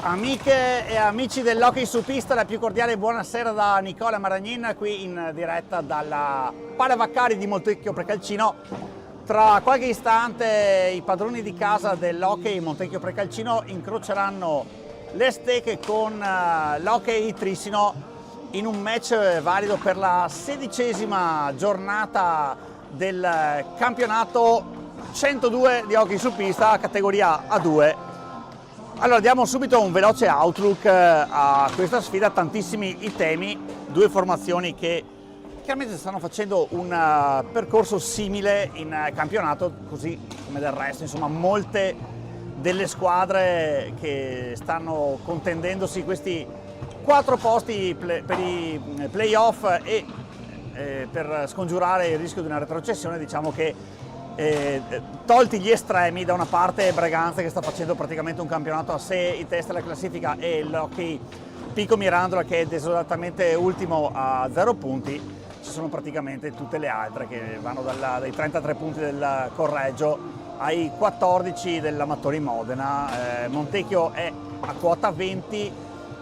Amiche e amici dell'hockey su pista, la più cordiale buonasera da Nicola Maragnin, qui in diretta dalla Pala Vaccari di Montecchio Precalcino. Tra qualche istante i padroni di casa dell'hockey Montecchio Precalcino incroceranno le stecche con l'hockey Trissino in un match valido per la 16ª giornata del campionato 102 di hockey su pista, categoria A2. Allora, diamo subito un veloce outlook a questa sfida, tantissimi i temi, due formazioni che chiaramente stanno facendo un percorso simile in campionato, così come del resto, insomma, molte delle squadre che stanno contendendosi questi 4 posti per i playoff e per scongiurare il rischio di una retrocessione, diciamo che tolti gli estremi, da una parte Braganza che sta facendo praticamente un campionato a sé in testa alla classifica e l'hockey Pico Mirandola che è desolatamente ultimo a 0 punti, ci sono praticamente tutte le altre che vanno dai 33 punti del Correggio ai 14 dell'Amatori Modena. Montecchio è a quota 20,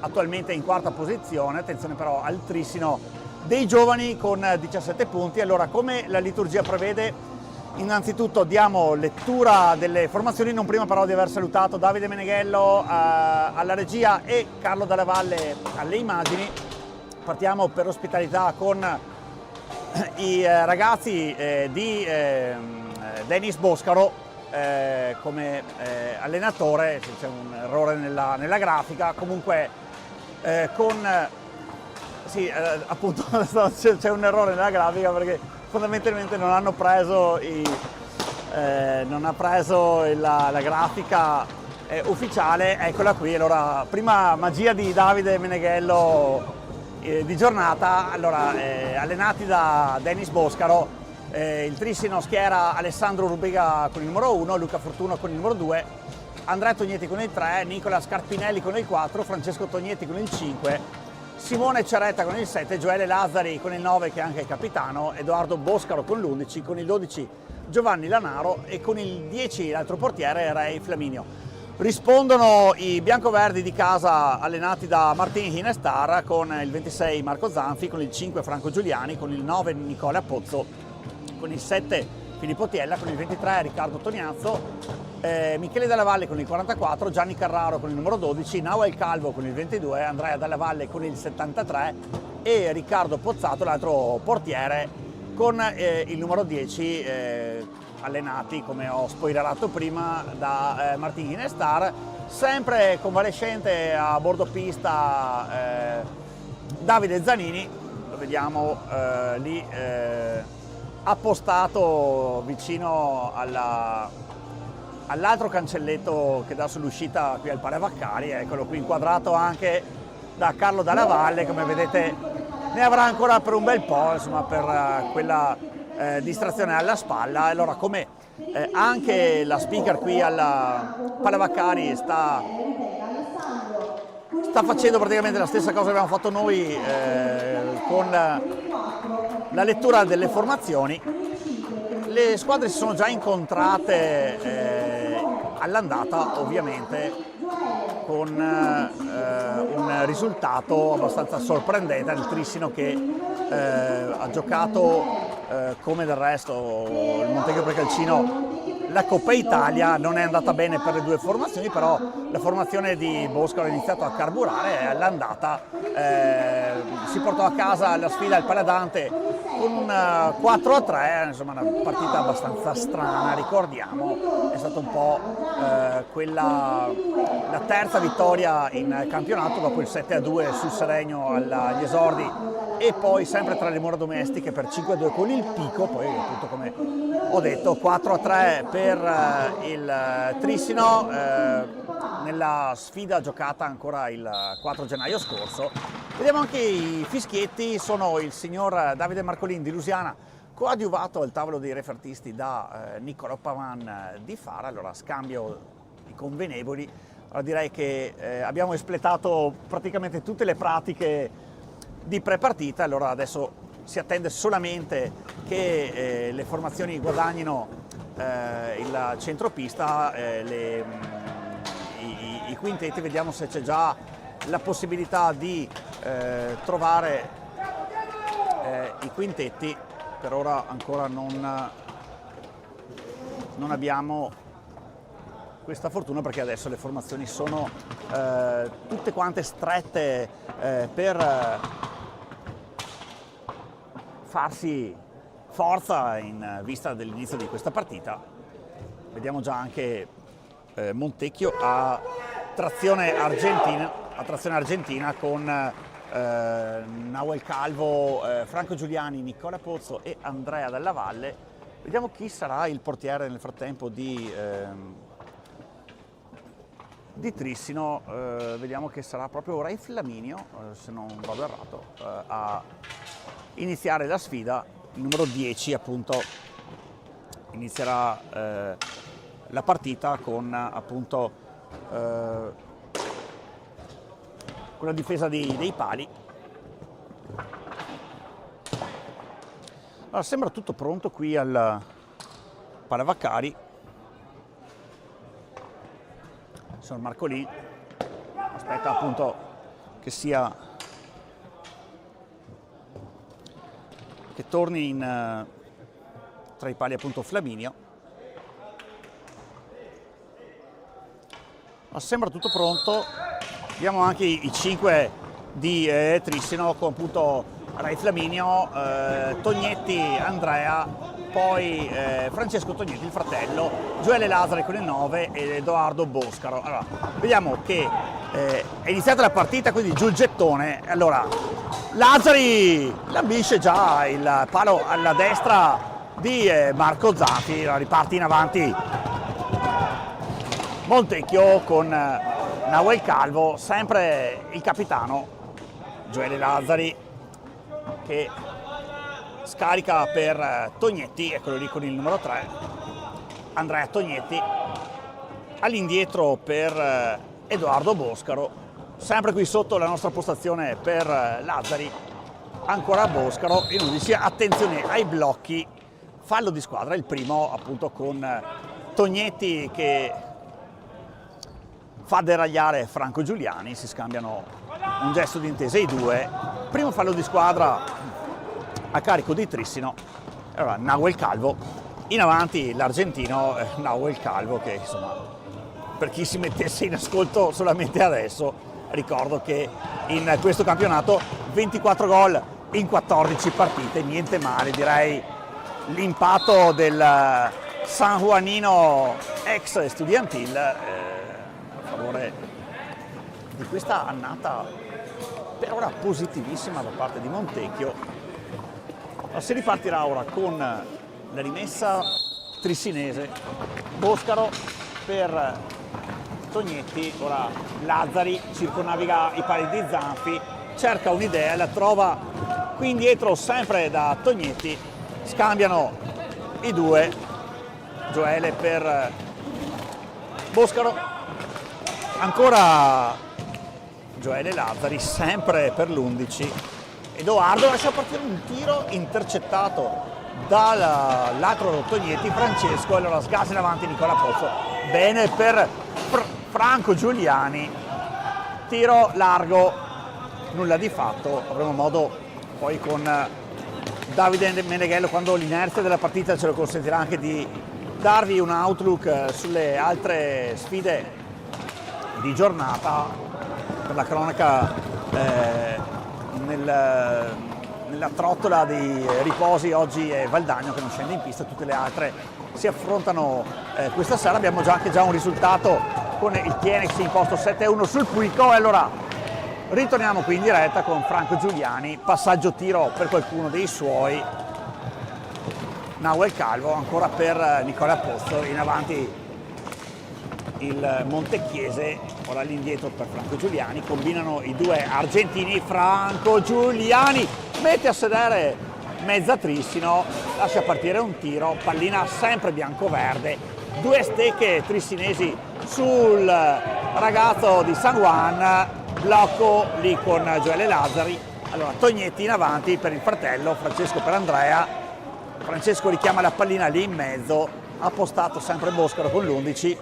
attualmente in quarta posizione, attenzione però al Trissino dei giovani con 17 punti. Allora, come la liturgia prevede, innanzitutto diamo lettura delle formazioni, non prima però di aver salutato Davide Meneghello alla regia e Carlo Dalla Valle alle immagini. Partiamo per ospitalità con i ragazzi di Denis Boscaro come allenatore. C'è un errore nella grafica, comunque sì, appunto c'è un errore nella grafica perché fondamentalmente non hanno preso la grafica ufficiale. Eccola qui. Allora, prima magia di Davide Meneghello di giornata. Allora, allenati da Denis Boscaro, il Trissino schiera Alessandro Rubiga con il numero 1, Luca Fortuno con il numero 2, Andrea Tognetti con il 3, Nicola Scarpinelli con il 4, Francesco Tognetti con il 5, Simone Ciaretta con il 7, Gioele Lazzari con il 9 che è anche il capitano, Edoardo Boscaro con l'11, con il 12 Giovanni Lanaro e con il 10 l'altro portiere Ray Flaminio. Rispondono i biancoverdi di casa allenati da Martin Hinestar con il 26 Marco Zanfi, con il 5 Franco Giuliani, con il 9 Nicola Pozzo, con il 7 Filippo Tiella, con il 23 Riccardo Toniazzo, Michele Dalla Valle con il 44, Gianni Carraro con il numero 12, Nauel Calvo con il 22, Andrea Dalla Valle con il 73 e Riccardo Pozzato, l'altro portiere, con il numero 10, allenati, come ho spoilerato prima, da Martin Hinestar. Sempre convalescente a bordo pista Davide Zanini, lo vediamo lì appostato vicino all'altro cancelletto che dà sull'uscita qui al Pala Vaccari. Eccolo qui inquadrato anche da Carlo Dalla Valle, come vedete ne avrà ancora per un bel po', insomma, per quella distrazione alla spalla. Allora, come anche la speaker qui alla Pala Vaccari sta facendo praticamente la stessa cosa che abbiamo fatto noi con la lettura delle formazioni. Le squadre si sono già incontrate all'andata, ovviamente con un risultato abbastanza sorprendente. Il Trissino che ha giocato, come del resto il Montecchio Precalcino, la Coppa Italia. Non è andata bene per le due formazioni, però la formazione di Boscaro ha iniziato a carburare e all'andata si portò a casa la sfida al Paladante con un 4-3, insomma una partita abbastanza strana. Ricordiamo, è stata un po' la terza vittoria in campionato dopo il 7-2 sul Seregno agli esordi e poi sempre tra le mura domestiche per 5-2 con il Pico. Poi appunto, come ho detto, 4-3 per il Trissino nella sfida giocata ancora il 4 gennaio scorso. Vediamo anche i fischietti. Sono il signor Davide Marcolin di Lusiana coadiuvato al tavolo dei refertisti da Niccolò Pavan di Fara. Allora, scambio i convenevoli. Allora, direi che abbiamo espletato praticamente tutte le pratiche di pre-partita. Allora adesso si attende solamente che le formazioni guadagnino il centropista, i quintetti. Vediamo se c'è già la possibilità di trovare i quintetti. Per ora ancora non abbiamo questa fortuna, perché adesso le formazioni sono tutte quante strette per farsi forza in vista dell'inizio di questa partita. Vediamo già anche Montecchio a trazione argentina con Nahuel Calvo, Franco Giuliani, Nicola Pozzo e Andrea Della Valle. Vediamo chi sarà il portiere nel frattempo di Trissino. Vediamo che sarà proprio Ray Flaminio, se non vado errato, a iniziare la sfida. Il numero 10 appunto inizierà la partita con appunto con la difesa dei pali. Allora, sembra tutto pronto qui al Palavaccari. Sono Marco lì, aspetta appunto che torni tra i pali appunto Flaminio. Ma sembra tutto pronto. Abbiamo anche i 5 di Trissino con appunto Ray Flaminio, Tognetti, Andrea, poi Francesco Tognetti, il fratello, Gioele Lazzari con il 9 ed Edoardo Boscaro. Allora, vediamo che è iniziata la partita, quindi giù il gettone. Allora, Lazzari lambisce già il palo alla destra di Marco Zanfi. Riparte in avanti Montecchio con Nahuel Calvo, sempre il capitano Gioele Lazzari, che scarica per Tognetti, eccolo lì con il numero 3, Andrea Tognetti, all'indietro per Edoardo Boscaro, sempre qui sotto la nostra postazione per Lazzari, ancora Boscaro in 11. Attenzione ai blocchi, fallo di squadra, il primo appunto con Tognetti che fa deragliare Franco Giuliani, si scambiano un gesto di intesa i due. Primo fallo di squadra a carico di Trissino. Allora, Nahuel Calvo, in avanti l'argentino Nahuel Calvo, che insomma, per chi si mettesse in ascolto solamente adesso, ricordo che in questo campionato 24 gol in 14 partite, niente male, direi l'impatto del San Juanino ex Estudiantil a favore di questa annata per ora positivissima da parte di Montecchio. Si ripartirà ora con la rimessa trissinese. Boscaro per Tognetti, ora Lazzari circonnaviga i pali di Zanfi, cerca un'idea, la trova qui indietro sempre da Tognetti, scambiano i due, Gioele per Boscaro, ancora Gioele Lazzari, sempre per l'11. Edoardo lascia partire un tiro intercettato dall'altro Tognetti, Francesco, allora sgasa in avanti Nicola Pozzo, bene per Franco Giuliani, tiro largo, nulla di fatto. Avremo modo poi con Davide Meneghello, quando l'inerzia della partita ce lo consentirà, anche di darvi un outlook sulle altre sfide di giornata. Per la cronaca nella trottola dei riposi oggi è Valdagno che non scende in pista, tutte le altre si affrontano questa sera. Abbiamo anche già un risultato con il Phoenix imposto 7-1 sul Puico, e allora ritorniamo qui in diretta con Franco Giuliani, passaggio tiro per qualcuno dei suoi, Nahuel Calvo, ancora per Nicola Pozzo, in avanti il Montechiese, ora all'indietro per Franco Giuliani, combinano i due argentini, Franco Giuliani mette a sedere mezza Trissino, lascia partire un tiro, pallina sempre bianco-verde, 2 stecche trissinesi sul ragazzo di San Juan, blocco lì con Gioele Lazzari. Allora Tognetti in avanti per il fratello, Francesco per Andrea, Francesco richiama la pallina lì in mezzo, appostato sempre Boscaro con l'11,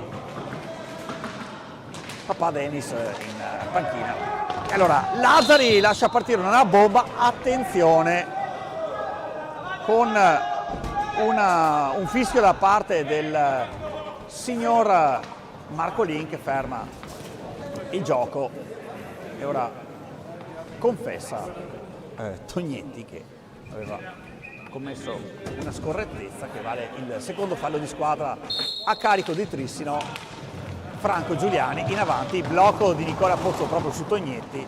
papà Denis in panchina. E allora Lazzari lascia partire una bomba, attenzione, con un fischio da parte del signor Marcolin che ferma il gioco e ora confessa Tognetti che aveva commesso una scorrettezza che vale il secondo fallo di squadra a carico di Trissino. Franco Giuliani in avanti, blocco di Nicola Pozzo proprio su Tognetti,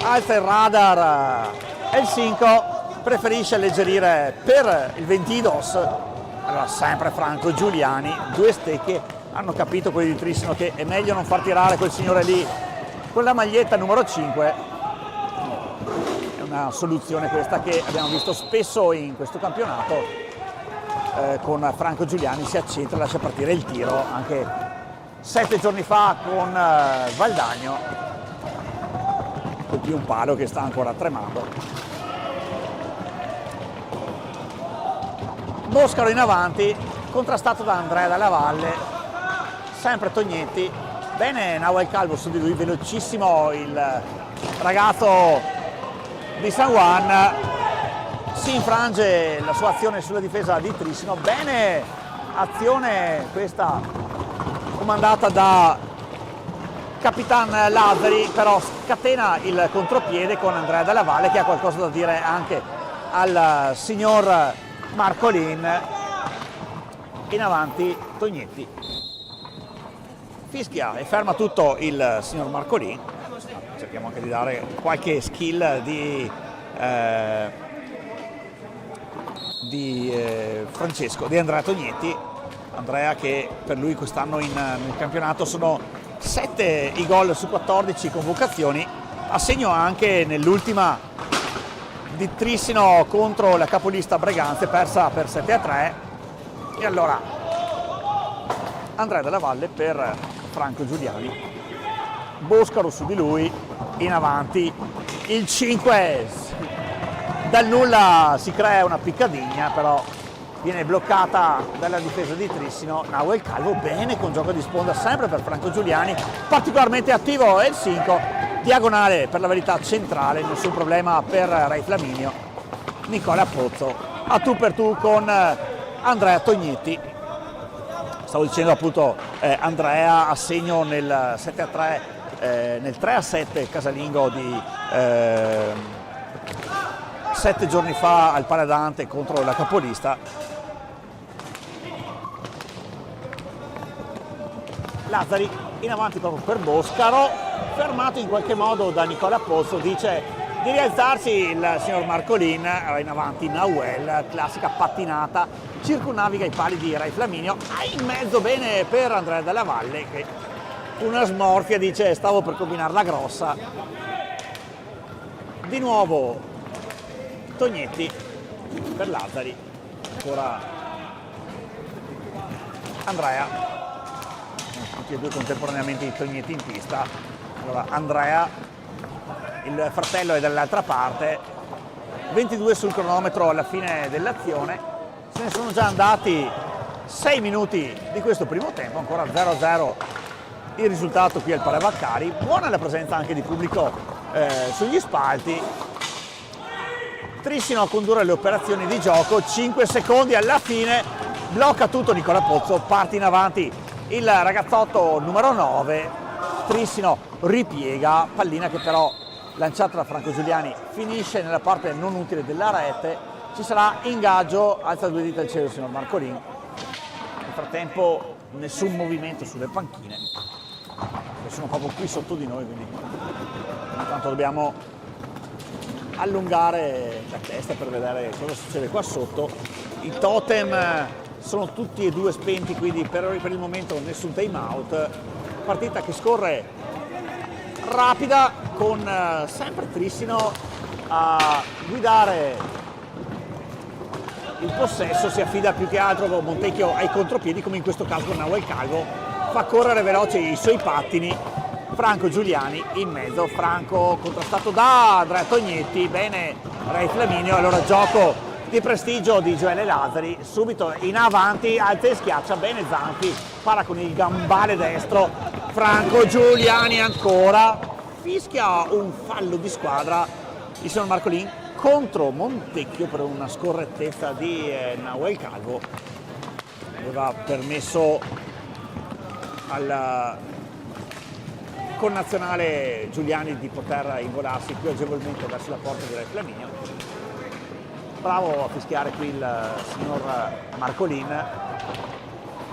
alza il radar e il 5 preferisce alleggerire per il 22. Allora sempre Franco Giuliani, 2 stecche, hanno capito quelli di Trissino che è meglio non far tirare quel signore lì con la maglietta numero 5. È una soluzione questa che abbiamo visto spesso in questo campionato, con Franco Giuliani si accentra e lascia partire il tiro, anche 7 giorni fa con Valdagno, colpì un palo che sta ancora tremando. Boscaro in avanti, contrastato da Andrea Dalla Valle, sempre Tognetti, bene Nahuel Calvo su di lui, velocissimo il ragazzo di San Juan, si infrange la sua azione sulla difesa di Trissino, bene azione questa comandata da Capitan Lazzari, però scatena il contropiede con Andrea Dalla Valle che ha qualcosa da dire anche al signor Marcolin. In avanti Tognetti, fischia e ferma tutto il signor Marcolin. Cerchiamo anche di dare qualche skill di Francesco, di Andrea Tognetti. Andrea che per lui quest'anno nel campionato sono 7 i gol su 14 convocazioni, a segno anche nell'ultima di Trissino contro la capolista Breganze, persa per 7-3. E allora Andrea Dalla Valle per Franco Giuliani, Boscaro su di lui, in avanti il 5, dal nulla si crea una piccadigna, però viene bloccata dalla difesa di Trissino. Nahuel Calvo bene con gioco di sponda sempre per Franco Giuliani, particolarmente attivo, e il 5 diagonale per la verità centrale, nessun problema per Ray Flaminio. Nicola Pozzo a tu per tu con Andrea Tognetti. Stavo dicendo appunto Andrea a segno nel 7-3, nel 3-7 casalingo di 7 giorni fa al Paladante contro la capolista. Lazzari in avanti proprio per Boscaro, fermato in qualche modo da Nicola Pozzo, dice di rialzarsi il signor Marcolin, in avanti Nahuel, classica pattinata, circunnaviga i pali di Ray Flaminio, in mezzo bene per Andrea Dalla Valle che una smorfia dice stavo per combinarla grossa. Di nuovo Tognetti per Lazzari, ancora Andrea, tutti e due contemporaneamente i Tognetti in pista. Allora Andrea, il fratello è dall'altra parte, 22 sul cronometro alla fine dell'azione, se ne sono già andati 6 minuti di questo primo tempo, ancora 0-0 il risultato qui al Palavacari, buona la presenza anche di pubblico sugli spalti. Trissino a condurre le operazioni di gioco, 5 secondi alla fine, blocca tutto Nicola Pozzo, parte in avanti il ragazzotto numero 9, Trissino ripiega, pallina che però lanciata da Franco Giuliani finisce nella parte non utile della rete, ci sarà ingaggio, alza 2 dita al cielo il signor Marcolin. Nel frattempo nessun movimento sulle panchine, che sono proprio qui sotto di noi, quindi intanto dobbiamo allungare la testa per vedere cosa succede qua sotto. I totem sono tutti e due spenti, quindi per il momento nessun time out. Partita che scorre rapida con sempre Trissino a guidare il possesso, si affida più che altro Montecchio ai contropiedi, come in questo caso con Nahuel Calvo, fa correre veloce i suoi pattini, Franco Giuliani in mezzo, Franco contrastato da Andrea Tognetti, bene Ray Flaminio, allora gioco di prestigio di Gioele Lazzari, subito in avanti, alza e schiaccia, bene Zanfi, para con il gambale destro, Franco Giuliani ancora, fischia un fallo di squadra il signor Marcolin contro Montecchio per una scorrettezza di Nahuel Calvo, aveva permesso al connazionale Giuliani di poter involarsi più agevolmente verso la porta di Ray Flaminio. Bravo a fischiare qui il signor Marcolin.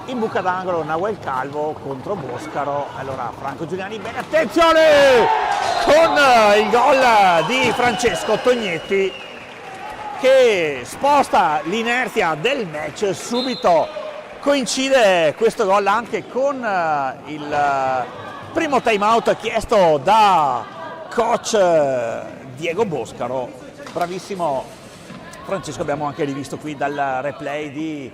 In buca d'angolo Nahuel Calvo contro Boscaro, allora Franco Giuliani, bene, attenzione con il gol di Francesco Tognetti che sposta l'inerzia del match, subito coincide questo gol anche con il primo time out chiesto da coach Diego Boscaro, bravissimo Francesco. Abbiamo anche rivisto qui dal replay di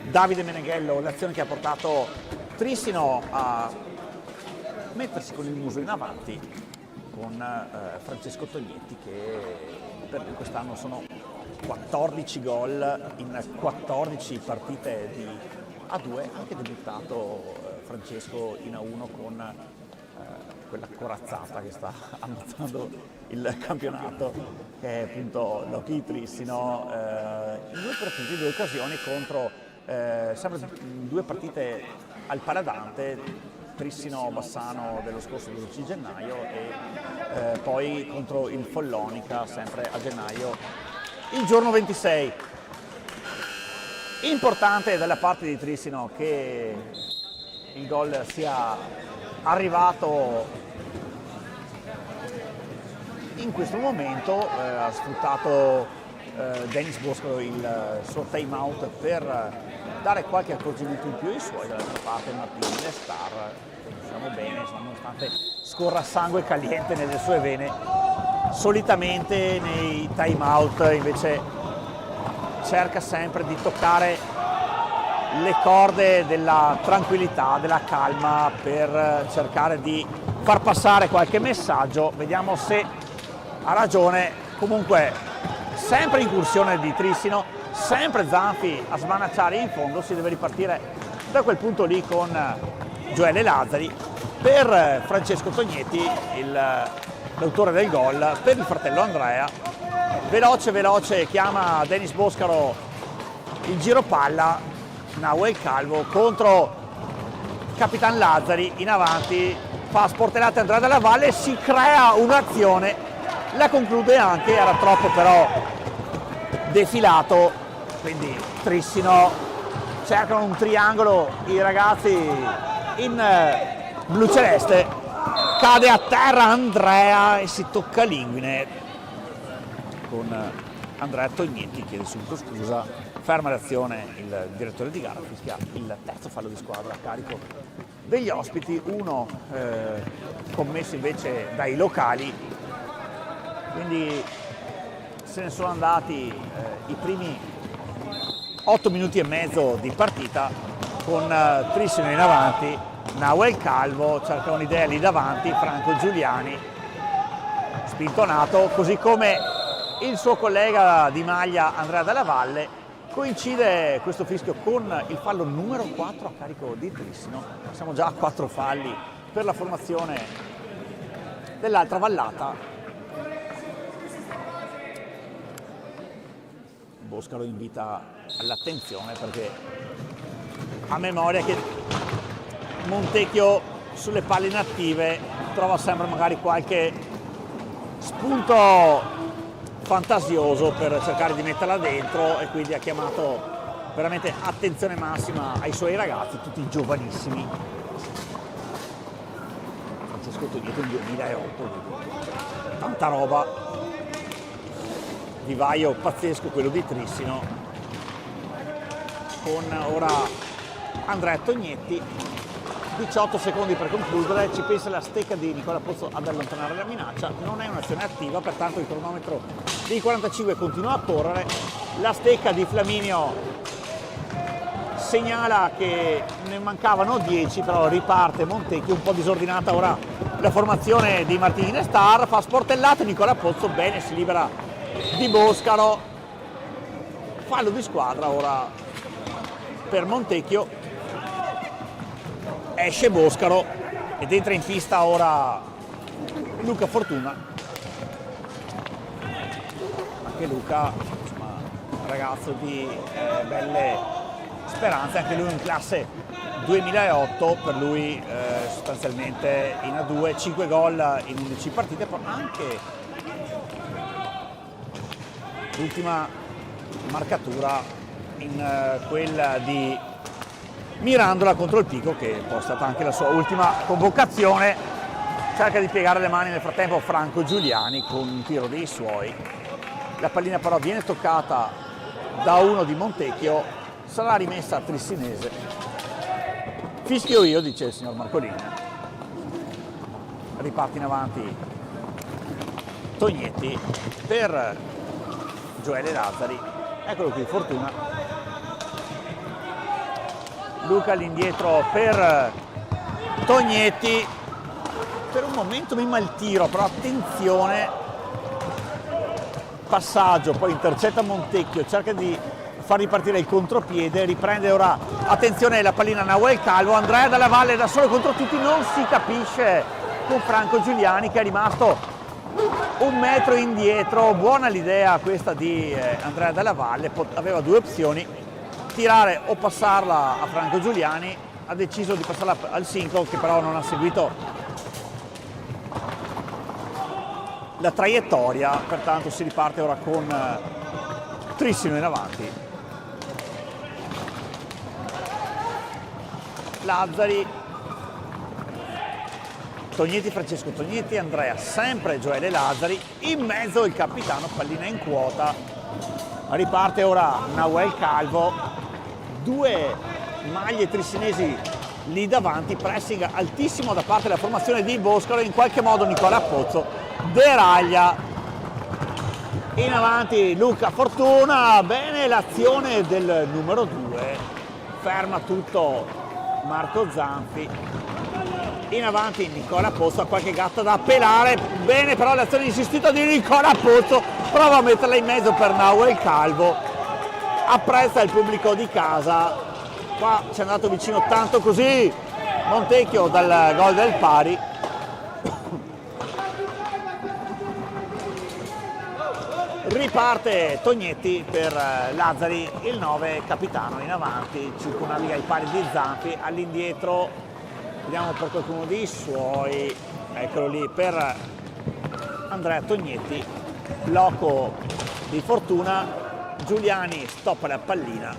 Davide Meneghello l'azione che ha portato Trissino a mettersi con il muso in avanti con Francesco Tognetti, che per lui quest'anno sono 14 gol in 14 partite di A2, anche debuttato Francesco in A1 con quella corazzata che sta ammazzando il campionato, che è appunto l'Hockey Trissino, in due partite, due occasioni contro sempre due partite al Paladante, Trissino Bassano dello scorso 12 gennaio e poi contro il Follonica sempre a gennaio il giorno 26. Importante dalla parte di Trissino che il gol sia arrivato in questo momento, ha sfruttato Dennis Boscaro il suo time out per dare qualche accorgimento in più ai suoi. Dall'altra parte Martini Lestar, conosciamo bene, nonostante scorra sangue caliente nelle sue vene, solitamente nei time out invece cerca sempre di toccare le corde della tranquillità, della calma, per cercare di far passare qualche messaggio. Vediamo se ha ragione. Comunque sempre incursione di Trissino, sempre Zanfi a smanacciare in fondo, si deve ripartire da quel punto lì con Gioele Lazzari per Francesco Tognetti, l'autore del gol, per il fratello Andrea. Veloce chiama Dennis Boscaro il giro palla, Nahuel Calvo contro Capitan Lazzari in avanti, fa sportellate Andrea Della Valle, si crea un'azione, la conclude anche, era troppo però defilato, quindi Trissino cercano un triangolo i ragazzi in blu celeste, cade a terra Andrea e si tocca l'inguine con Andrea Tognetti, chiede subito scusa, ferma l'azione il direttore di gara, fischia il terzo fallo di squadra a carico degli ospiti, uno commesso invece dai locali, quindi se ne sono andati i primi 8 minuti e mezzo di partita con Trissino in avanti, Nahuel Calvo cerca un'idea lì davanti, Franco Giuliani spintonato, così come il suo collega di maglia Andrea Della Valle. Coincide questo fischio con il fallo numero 4 a carico di Trissino, siamo già a 4 falli per la formazione dell'altra vallata. Boscaro invita all'attenzione perché a memoria che Montecchio sulle palle inattive trova sempre magari qualche spunto fantasioso per cercare di metterla dentro, e quindi ha chiamato veramente attenzione massima ai suoi ragazzi, tutti giovanissimi. Francesco Tognetti nel 2008, tanta roba, vivaio pazzesco quello di Trissino, con ora Andrea Tognetti. 18 secondi per concludere, ci pensa la stecca di Nicola Pozzo ad allontanare la minaccia, non è un'azione attiva, pertanto il cronometro dei 45 continua a correre, La stecca di Flaminio segnala che ne mancavano 10, però riparte Montecchio, un po' disordinata ora la formazione di Martinez Star, fa sportellate Nicola Pozzo, bene, si libera di Boscaro, fallo di squadra ora per Montecchio, esce Boscaro ed entra in pista ora Luca Fortuna, anche Luca, insomma, ragazzo di belle speranze, anche lui in classe 2008, per lui sostanzialmente in A2, 5 gol in 11 partite, però anche l'ultima marcatura in quella di Mirandola contro il Pico, che è poi stata anche la sua ultima convocazione. Cerca di piegare le mani nel frattempo Franco Giuliani con un tiro dei suoi, la pallina però viene toccata da uno di Montecchio, sarà rimessa a Trissinese. Fischio io, dice il signor Marcolini. Riparte in avanti Tognetti per Gioele Lazzari, eccolo qui Fortuna, Luca all'indietro per Tognetti, per un momento mima il tiro, però attenzione, passaggio, poi intercetta Montecchio, cerca di far ripartire il contropiede, riprende ora, attenzione, la pallina Nahuel Calvo, Andrea Dalla Valle da solo contro tutti, non si capisce con Franco Giuliani che è rimasto un metro indietro. Buona l'idea questa di Andrea Dalla Valle, aveva due opzioni, tirare o passarla a Franco Giuliani, ha deciso di passarla al Sinco che però non ha seguito la traiettoria, pertanto si riparte ora con Trissino in avanti. Lazzari, Tognetti, Francesco Tognetti, Andrea, sempre Gioele Lazzari, in mezzo il capitano, pallina in quota, riparte ora Nahuel Calvo, due maglie trissinesi lì davanti, pressing altissimo da parte della formazione di Boscaro, in qualche modo Nicola Pozzo deraglia, in avanti Luca Fortuna, bene l'azione del numero 2, ferma tutto Marco Zanfi, in avanti Nicola Pozzo, ha qualche gatta da pelare, bene però l'azione insistita di Nicola Pozzo, prova a metterla in mezzo per Nahuel Calvo, apprezza il pubblico di casa, qua ci è andato vicino tanto così Montecchio dal gol del pari. Riparte Tognetti per Lazzari, il 9 capitano in avanti, circumnaviga i pari di Zanfi, all'indietro vediamo per qualcuno dei suoi, eccolo lì per Andrea Tognetti, blocco di Fortuna, Giuliani stoppa la pallina,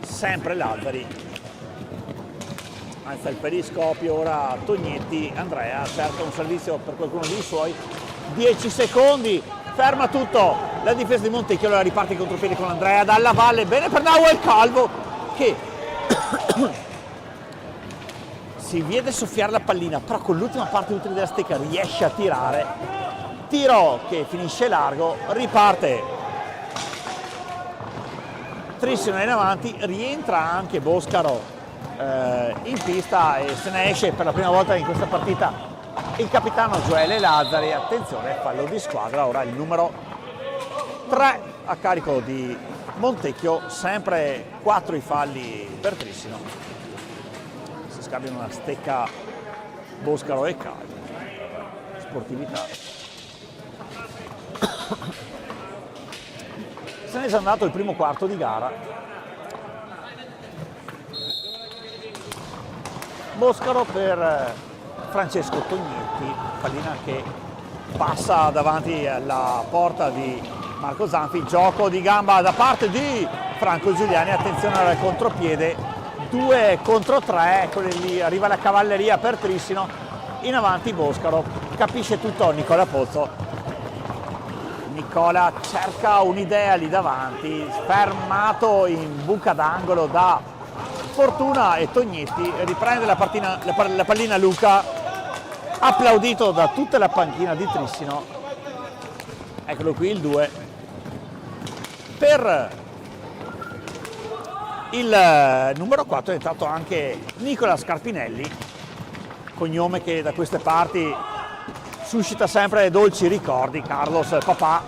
sempre Lazzari, alza il periscopio, ora Tognetti, Andrea cerca un servizio per qualcuno dei suoi, 10 secondi, ferma tutto, la difesa di Montecchio, la riparte in contropiede con Andrea Dalla Valle, bene per Nahuel Calvo che si vede soffiare la pallina, però con l'ultima parte utile della stecca riesce a tirare, tiro che finisce largo, riparte Trissino in avanti, rientra anche Boscaro in pista e se ne esce per la prima volta in questa partita il capitano Gioele Lazzari. Attenzione, fallo di squadra, ora il numero 3 a carico di Montecchio, sempre 4 i falli per Trissino, si scambiano una stecca Boscaro e Calvo, sportività. Se ne è andato il primo quarto di gara, Boscaro per Francesco Tognetti, pallina che passa davanti alla porta di Marco Zanfi, gioco di gamba da parte di Franco Giuliani, attenzione al contropiede, 2 contro 3, lì arriva la cavalleria per Trissino, in avanti Boscaro, capisce tutto Nicola Pozzo, Nicola cerca un'idea lì davanti, fermato in buca d'angolo da Fortuna e Tognetti, riprende la pallina Luca, applaudito da tutta la panchina di Trissino, eccolo qui il 2, Per il numero 4 è entrato anche Nicola Scarpinelli, cognome che da queste parti suscita sempre dolci ricordi. Carlos papà,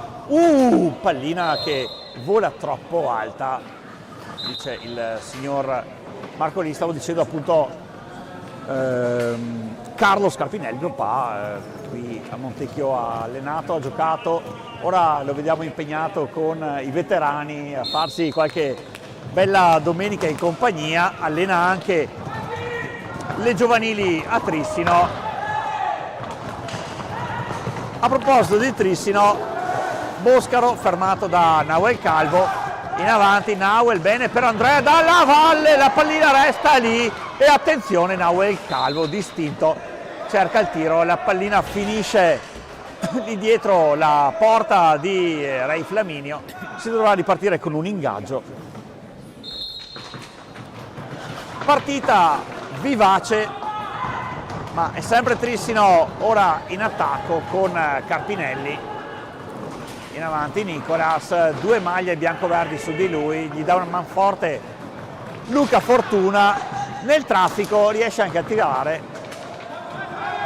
pallina che vola troppo alta, dice il signor Marco. Stavo dicendo appunto Carlo Scarpinelli, papà, qui a Montecchio ha allenato, ha giocato, ora lo vediamo impegnato con i veterani a farsi qualche bella domenica in compagnia, allena anche le giovanili a Trissino. A proposito di Trissino, Boscaro fermato da Nahuel Calvo, in avanti Nahuel, bene per Andrea dalla Valle, la pallina resta lì e attenzione, Nahuel Calvo distinto, cerca il tiro, la pallina finisce lì dietro la porta di Ray Flaminio, si dovrà ripartire con un ingaggio. Partita vivace, ma è sempre Trissino ora in attacco con Carpinelli. In avanti Nicolas, 2 maglie bianco-verdi su di lui, gli dà una manforte Luca Fortuna, nel traffico riesce anche a tirare,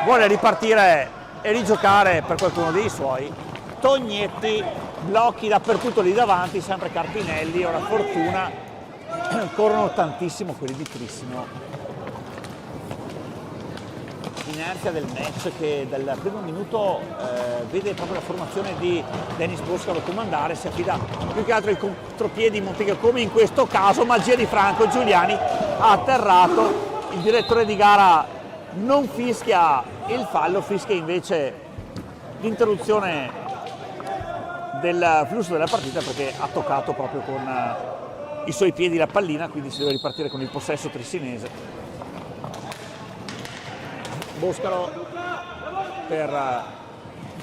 vuole ripartire e rigiocare per qualcuno dei suoi. Tognetti, blocchi dappertutto lì davanti, sempre Carpinelli, ora Fortuna, corrono tantissimo quelli di Trissino. Inerzia del match che dal primo minuto vede proprio la formazione di Dennis Boscaro comandare, si affida più che altro ai contropiedi Montecchio, come in questo caso, magia di Franco Giuliani, ha atterrato, il direttore di gara non fischia il fallo, fischia invece l'interruzione del flusso della partita perché ha toccato proprio con i suoi piedi la pallina, quindi si deve ripartire con il possesso trissinese. Boscaro per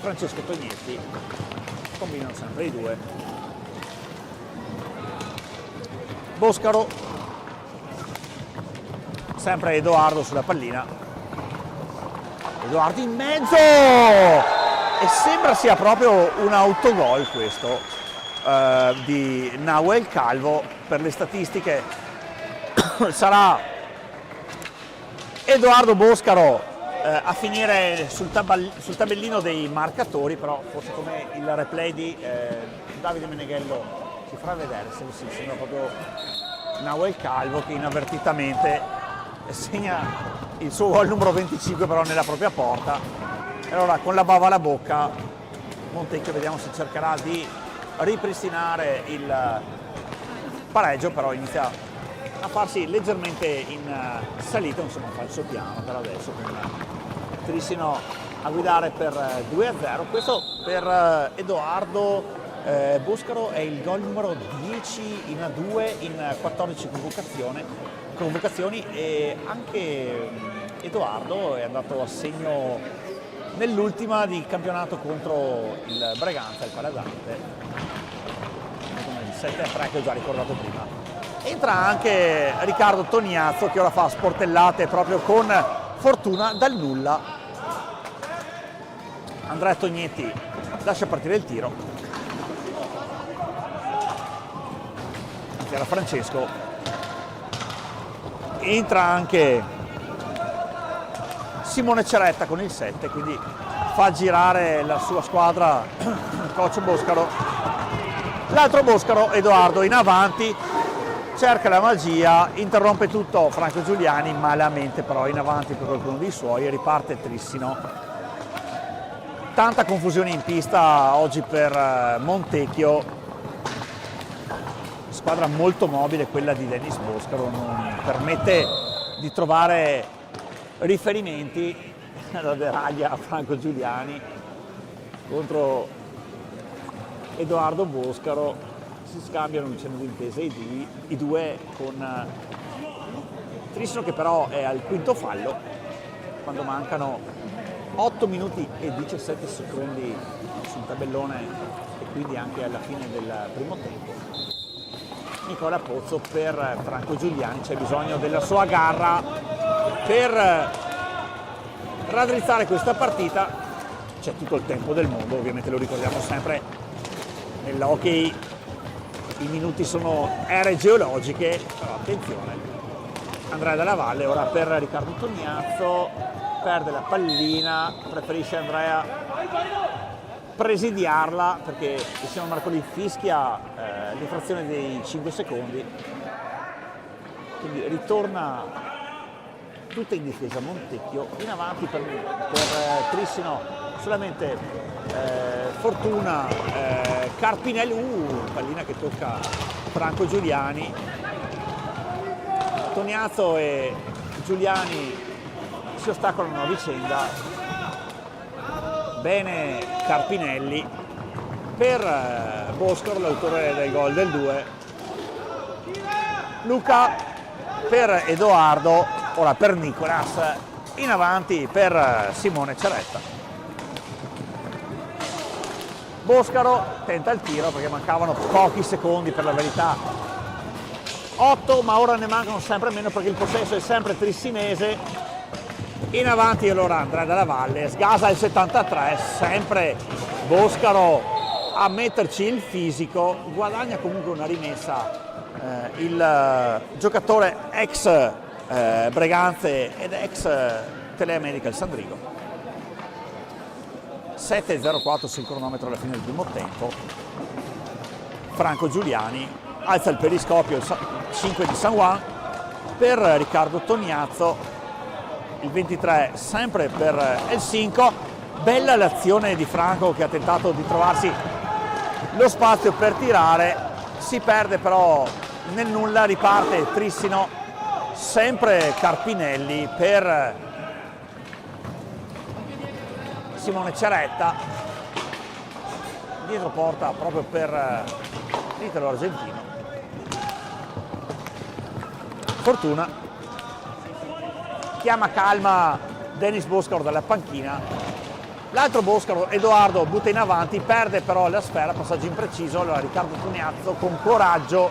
Francesco Tognetti, combinano sempre i due. Boscaro, sempre Edoardo sulla pallina, Edoardo in mezzo e sembra sia proprio un autogol questo di Nahuel Calvo. Per le statistiche sarà Edoardo Boscaro a finire sul tabellino dei marcatori, però forse come il replay di Davide Meneghello ci farà vedere, se sì, sembra proprio Nahuel Calvo che inavvertitamente segna il suo gol numero 25 però nella propria porta. E allora con la bava alla bocca Montecchio vediamo se cercherà di ripristinare il pareggio, però inizia a farsi leggermente in salita, insomma un falso piano per adesso, con Trissino a guidare per 2-0. Questo per Edoardo Boscaro è il gol numero 10 in A2 in 14 convocazioni e anche Edoardo è andato a segno nell'ultima di campionato contro il Braganza, il Paladante, il 7-3 che ho già ricordato prima. Entra anche Riccardo Toniazzo che ora fa sportellate proprio con Fortuna dal nulla. Andrea Tognetti lascia partire il tiro. Era Francesco. Entra anche Simone Ceretta con il 7, quindi fa girare la sua squadra coach Boscaro. L'altro Boscaro, Edoardo, in avanti, cerca la magia, interrompe tutto Franco Giuliani, malamente però in avanti per qualcuno dei suoi e riparte Trissino. Tanta confusione in pista oggi per Montecchio, squadra molto mobile quella di Dennis Boscaro, non permette di trovare riferimenti. La deraglia a Franco Giuliani contro Edoardo Boscaro, si scambiano un cenno d'intesa i due con Trissino che però è al quinto fallo quando mancano 8 minuti e 17 secondi sul tabellone e quindi anche alla fine del primo tempo. Nicola Pozzo per Franco Giuliani, c'è bisogno della sua garra per raddrizzare questa partita, c'è tutto il tempo del mondo, ovviamente lo ricordiamo sempre nell'hockey i minuti sono ere geologiche, però attenzione. Andrea Della Valle ora per Riccardo Tognazzo, perde la pallina, preferisce Andrea presidiarla perché il signor Marcolin fischia l'infrazione dei 5 secondi, quindi ritorna tutta in difesa Montecchio, in avanti per Trissino solamente Fortuna, Carpinelli, pallina che tocca Franco Giuliani. Tognazzo e Giuliani si ostacolano a vicenda, bene Carpinelli per Boscaro, l'autore del gol del 2, Luca per Edoardo, ora per Nicolas, in avanti per Simone Ceretta. Boscaro tenta il tiro perché mancavano pochi secondi, per la verità 8, ma ora ne mancano sempre meno perché il possesso è sempre trissinese. In avanti allora Andrea Della Valle, sgasa il 73, sempre Boscaro a metterci il fisico, guadagna comunque una rimessa il giocatore ex Breganze ed ex Telemedical Sandrigo. 7:04 sul cronometro alla fine del primo tempo. Franco Giuliani alza il periscopio, il 5 di San Juan per Riccardo Tognazzo, il 23 sempre per El 5. Bella l'azione di Franco che ha tentato di trovarsi lo spazio per tirare, si perde però nel nulla, riparte Trissino, sempre Carpinelli per Simone Ceretta, dietro porta proprio per l'Italo argentino. Fortuna chiama calma Denis Boscaro dalla panchina, l'altro Boscaro, Edoardo, butta in avanti, perde però la sfera, passaggio impreciso. Allora Riccardo Tognazzo con coraggio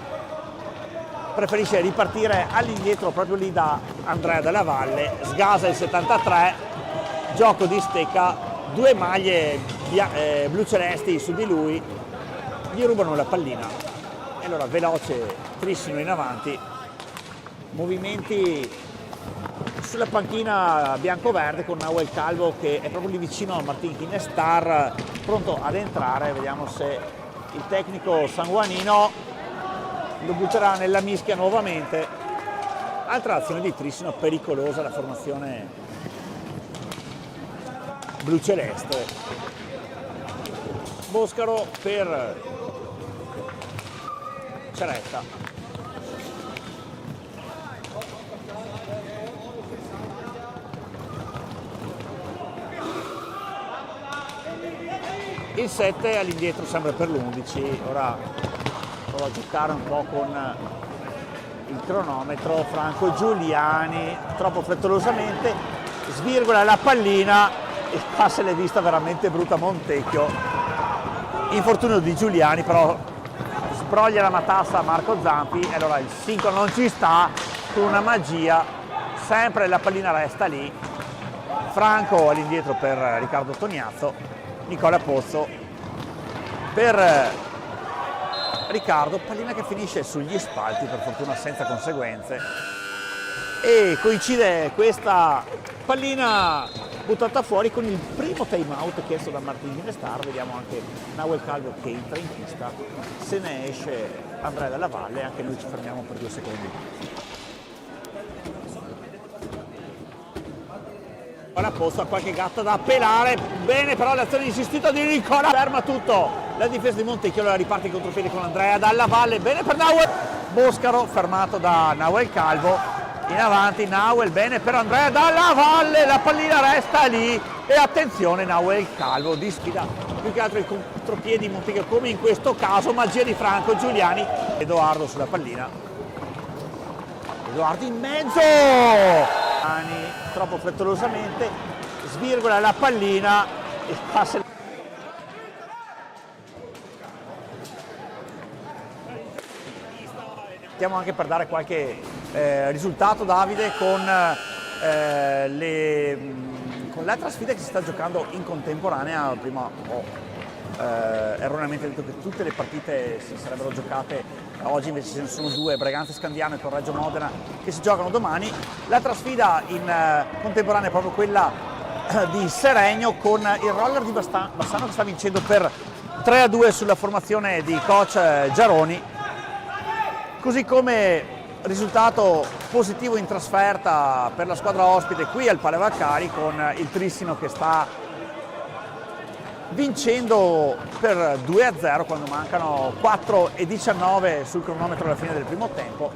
preferisce ripartire all'indietro proprio lì da Andrea Della Valle, sgasa il 73, gioco di stecca, due maglie blu celesti su di lui, gli rubano la pallina e allora veloce Trissino in avanti, movimenti sulla panchina bianco-verde con Nahuel Calvo che è proprio lì vicino a Martin Kinestar, pronto ad entrare. Vediamo se il tecnico sanguanino lo butterà nella mischia nuovamente. Altra azione di Trissino pericolosa, la formazione blu celeste. Boscaro per Ceretta. Il 7 all'indietro sempre per l'11, ora provo a giocare un po' con il cronometro. Franco Giuliani troppo frettolosamente svirgola la pallina e qua se l'è vista veramente brutta Montecchio. Infortunio di Giuliani, però sbroglia la matassa a Marco Zampi e allora il 5 non ci sta, con una magia sempre la pallina resta lì. Franco all'indietro per Riccardo Tognazzo, Nicola Pozzo per Riccardo, pallina che finisce sugli spalti, per fortuna senza conseguenze, e coincide questa pallina buttata fuori con il primo time out chiesto da Martin Kinestar. Vediamo anche Nahuel Calvo che entra in pista, se ne esce Andrea Della Valle, anche noi ci fermiamo per 2 secondi. Nicola Pozzo ha qualche gatta da pelare, bene però l'azione insistita di Nicola, ferma tutto la difesa di Montecchio, la riparte in contropiede con Andrea Dalla Valle, bene per Nahuel, Boscaro fermato da Nahuel Calvo, in avanti Nahuel, bene per Andrea Dalla Valle, la pallina resta lì e attenzione Nahuel Calvo di sfida, più che altro il contropiede di Montecchio come in questo caso, magia di Franco Giuliani, Edoardo sulla pallina, Edoardo in mezzo, troppo frettolosamente svirgola la pallina e passa. Stiamo anche per dare qualche risultato, Davide, con l'altra sfida che si sta giocando in contemporanea. Prima ho erroneamente detto che tutte le partite si sarebbero giocate oggi, invece ce ne sono due, Braganza Scandiano e Correggio Modena, che si giocano domani. L'altra sfida in contemporanea è proprio quella di Seregno, con il Roller di Bassano che sta vincendo per 3-2 sulla formazione di coach Giaroni, così come risultato positivo in trasferta per la squadra ospite qui al Palevaccari, con il Trissino che sta vincendo per 2-0 quando mancano 4:19 sul cronometro alla fine del primo tempo.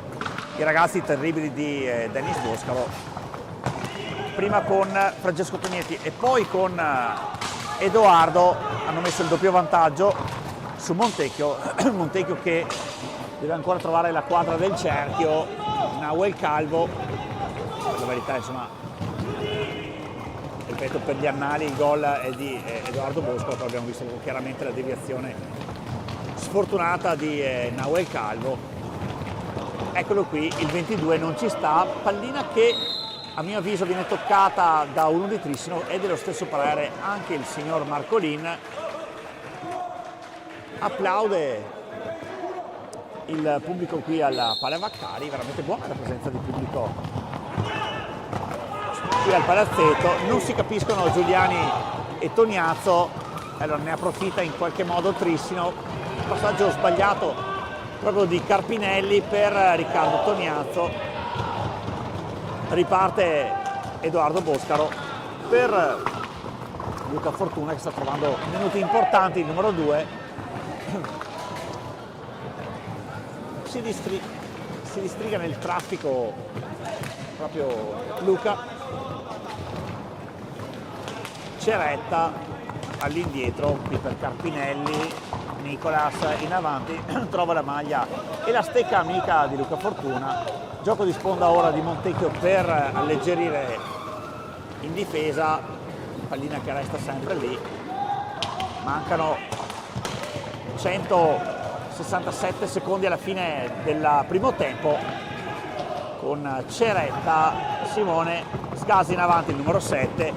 I ragazzi terribili di Dennis Boscaro, prima con Francesco Tognetti e poi con Edoardo, hanno messo il doppio vantaggio su Montecchio. Montecchio che deve ancora trovare la quadra del cerchio. Nahuel Calvo, per la verità, insomma, ripeto, per gli annali il gol è di Edoardo Bosco, però abbiamo visto chiaramente la deviazione sfortunata di Nahuel Calvo. Eccolo qui, il 22 non ci sta, pallina che a mio avviso viene toccata da uno di Trissino, e dello stesso parere anche il signor Marcolin. Applaude il pubblico qui al Palevaccari, veramente buona la presenza di pubblico qui al palazzetto. Non si capiscono Giuliani e Toniazzo, allora ne approfitta in qualche modo Trissino. Passaggio sbagliato proprio di Carpinelli per Riccardo Toniazzo. Riparte Edoardo Boscaro per Luca Fortuna, che sta trovando minuti importanti, il numero 2. Si distriga nel traffico proprio Luca. Ceretta all'indietro qui per Carpinelli, Nicolas in avanti, trova la maglia e la stecca amica di Luca Fortuna. Gioco di sponda ora di Montecchio per alleggerire in difesa, pallina che resta sempre lì. Mancano 167 secondi alla fine del primo tempo, con Ceretta, Simone Scasi in avanti, il numero 7,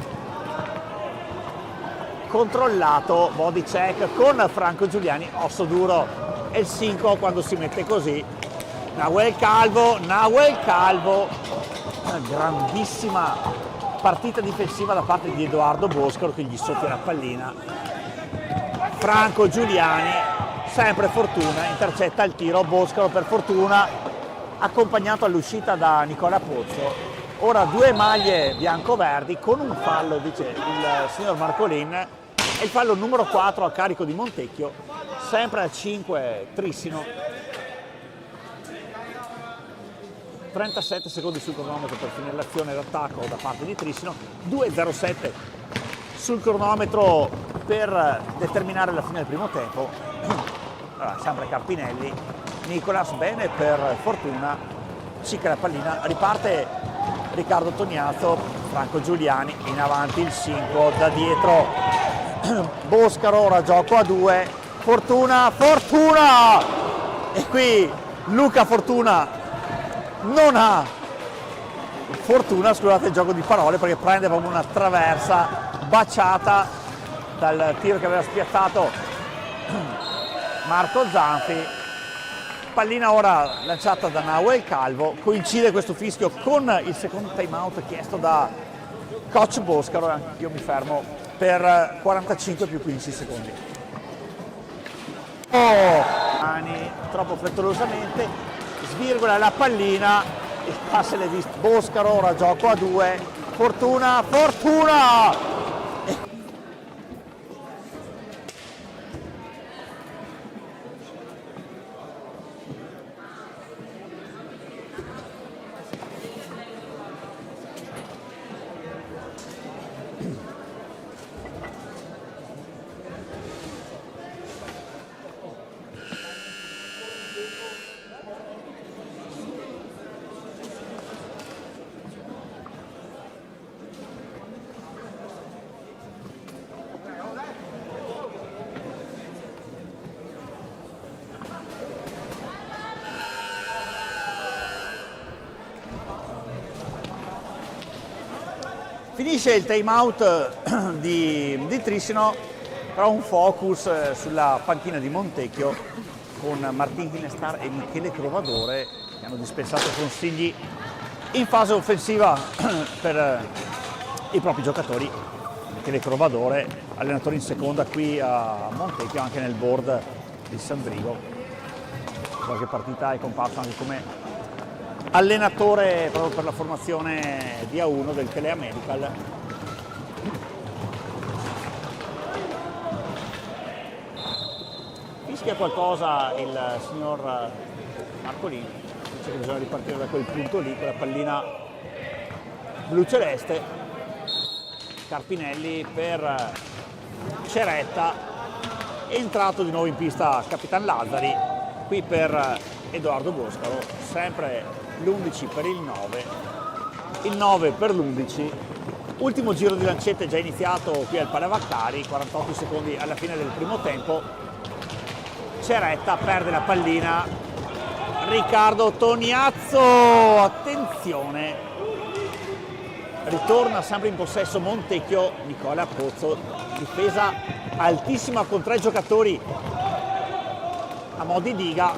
controllato, body check con Franco Giuliani, osso duro e il 5 quando si mette così. Nahuel Calvo, grandissima partita difensiva da parte di Edoardo Boscaro, che gli soffia la pallina. Franco Giuliani, sempre Fortuna, intercetta il tiro, Boscaro per Fortuna, accompagnato all'uscita da Nicola Pozzo. Ora due maglie bianco-verdi con un fallo, dice il signor Marcolin, e il fallo numero 4 a carico di Montecchio, sempre a 5 Trissino. 37 secondi sul cronometro per finire l'azione d'attacco da parte di Trissino, 2:07 sul cronometro per determinare la fine del primo tempo. Allora, sempre Carpinelli, Nicolas, bene per Fortuna, cicca la pallina, riparte Riccardo Toniazzo, Franco Giuliani in avanti, il 5 da dietro, Boscaro, ora gioco a 2, Fortuna, e qui Luca Fortuna non ha fortuna, scusate il gioco di parole, perché prende proprio una traversa baciata dal tiro che aveva spiazzato Marco Zanfi. Pallina ora lanciata da Nahuel Calvo, coincide questo fischio con il secondo time out chiesto da coach Boscaro, e io mi fermo per 45 più 15 secondi. Troppo frettolosamente, svirgola la pallina e passa le viste. Boscaro, ora gioco a 2, Fortuna! Finisce il time out di Trissino però un focus sulla panchina di Montecchio con Martin Hinestar e Michele Trovadore che hanno dispensato consigli in fase offensiva per i propri giocatori. Michele Trovadore, allenatore in seconda qui a Montecchio, anche nel board di Sandrigo. Qualche partita è comparso anche come allenatore proprio per la formazione di A1 del Telea Medical. Fischia qualcosa il signor Marcolini, dice che bisogna ripartire da quel punto lì, quella pallina blu-celeste. Carpinelli per Ceretta, è entrato di nuovo in pista Capitan Lazzari, qui per Edoardo Boscaro, sempre l'11 per il 9 per l'11. Ultimo giro di lancette già iniziato qui al Panevaccari, 48 secondi alla fine del primo tempo. Ceretta perde la pallina, Riccardo Toniazzo, attenzione, ritorna sempre in possesso Montecchio, Nicola Pozzo, difesa altissima con 3 giocatori a mo' di diga,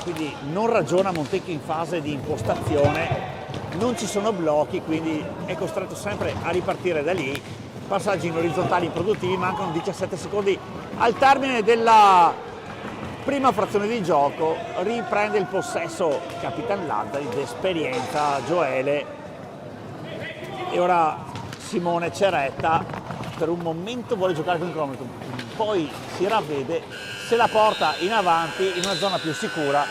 quindi non ragiona Montecchio in fase di impostazione, non ci sono blocchi, quindi è costretto sempre a ripartire da lì. Passaggi in orizzontali improduttivi, mancano 17 secondi al termine della prima frazione di gioco, riprende il possesso Capitan Lazzari d'esperienza, Gioele, e ora Simone Ceretta per un momento vuole giocare con il cronometro, poi si ravvede, se la porta in avanti in una zona più sicura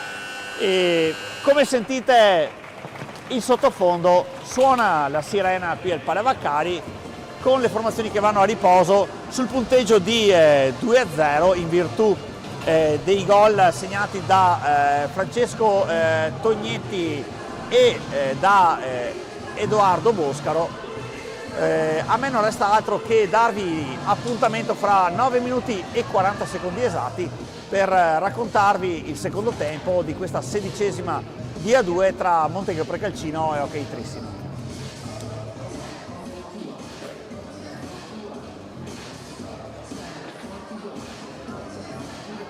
e come sentite in sottofondo suona la sirena qui al Panevaccari con le formazioni che vanno a riposo sul punteggio di 2-0 in virtù dei gol segnati da Francesco Tognetti e da Edoardo Boscaro. A me non resta altro che darvi appuntamento fra 9 minuti e 40 secondi esatti per raccontarvi il secondo tempo di questa 16ª di A2 tra Montecchio Precalcino e Hockey Trissimo.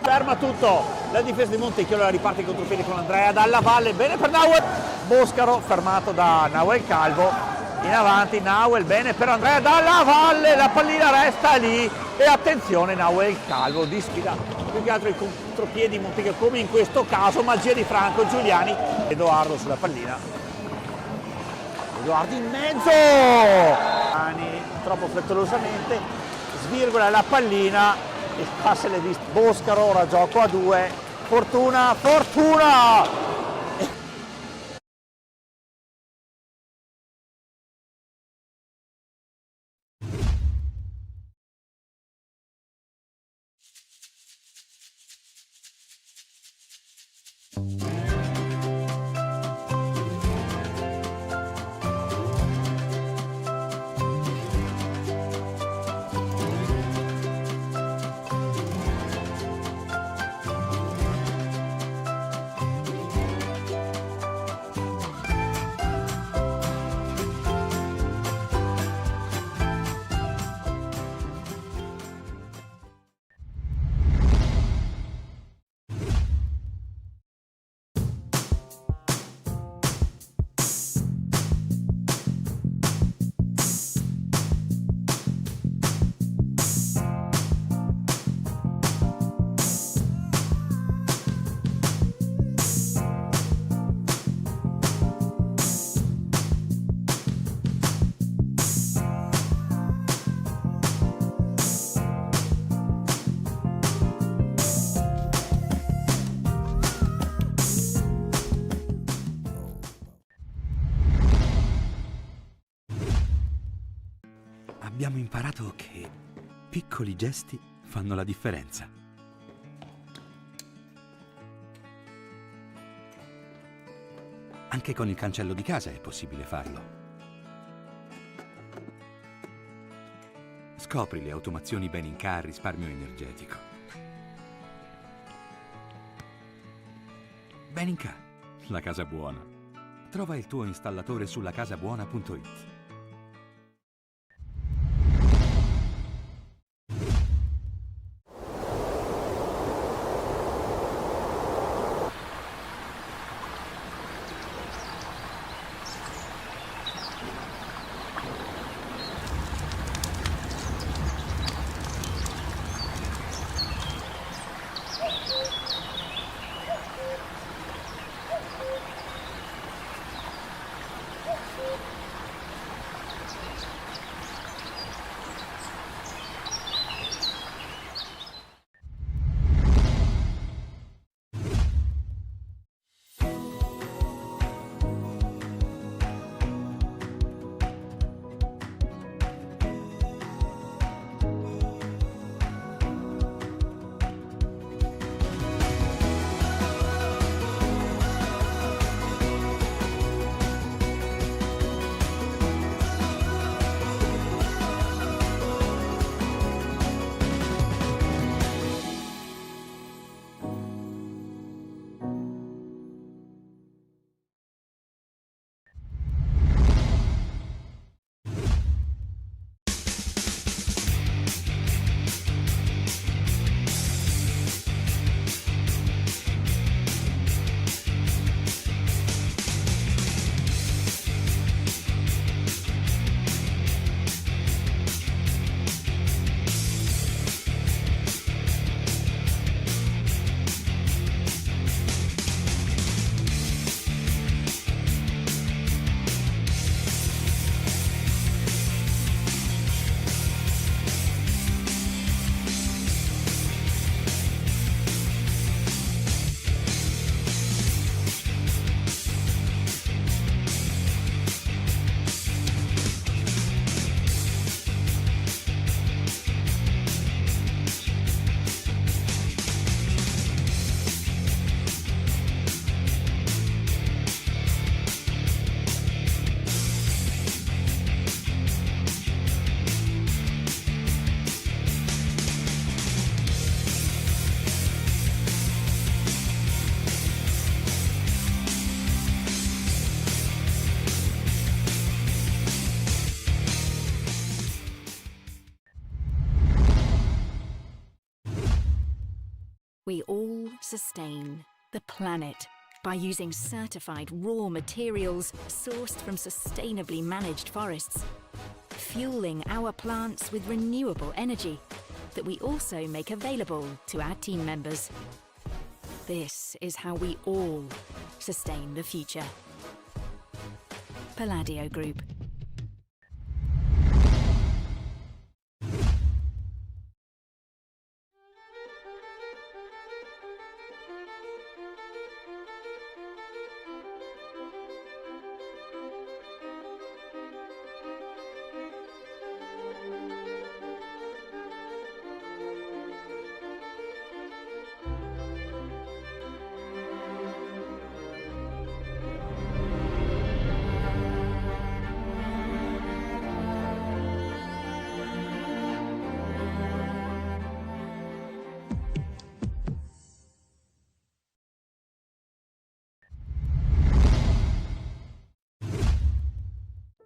Ferma tutto, la difesa di Montecchio, la riparte in contropiede con Andrea Dalla Valle, bene per Nauel, Boscaro fermato da Nauel Calvo, in avanti Nauel, bene per Andrea Dalla Valle, la pallina resta lì e attenzione Nauel Calvo di sfida, più che altro il contropiede di Montecchio come in questo caso, magia di Franco Giuliani, Edoardo sulla pallina, Edoardo in mezzo, troppo frettolosamente, svirgola la pallina, e passa le viste Boscaro, ora gioco a 2, fortuna, fortuna! Abbiamo imparato che piccoli gesti fanno la differenza. Anche con il cancello di casa è possibile farlo. Scopri le automazioni Beninca a risparmio energetico. Beninca, la casa buona. Trova il tuo installatore sulla casabuona.it. We all sustain the planet by using certified raw materials sourced from sustainably managed forests, fueling our plants with renewable energy that we also make available to our team members. This is how we all sustain the future. Palladio Group.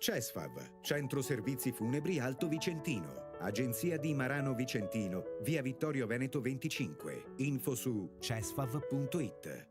CESFAV, Centro Servizi Funebri Alto Vicentino, agenzia di Marano Vicentino, via Vittorio Veneto 25. Info su cesfav.it.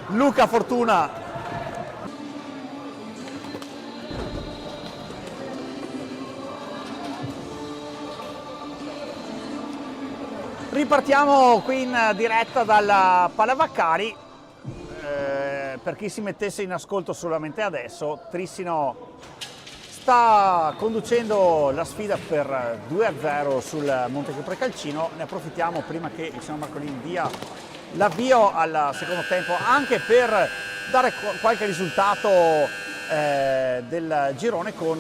Luca Fortuna. Ripartiamo qui in diretta dalla Palavacari. Per chi si mettesse in ascolto solamente adesso, Trissino sta conducendo la sfida per 2-0 sul Monte Caprecalcino. Ne approfittiamo prima che il signor Marcolini dia l'avvio al secondo tempo, anche per dare qualche risultato del girone, con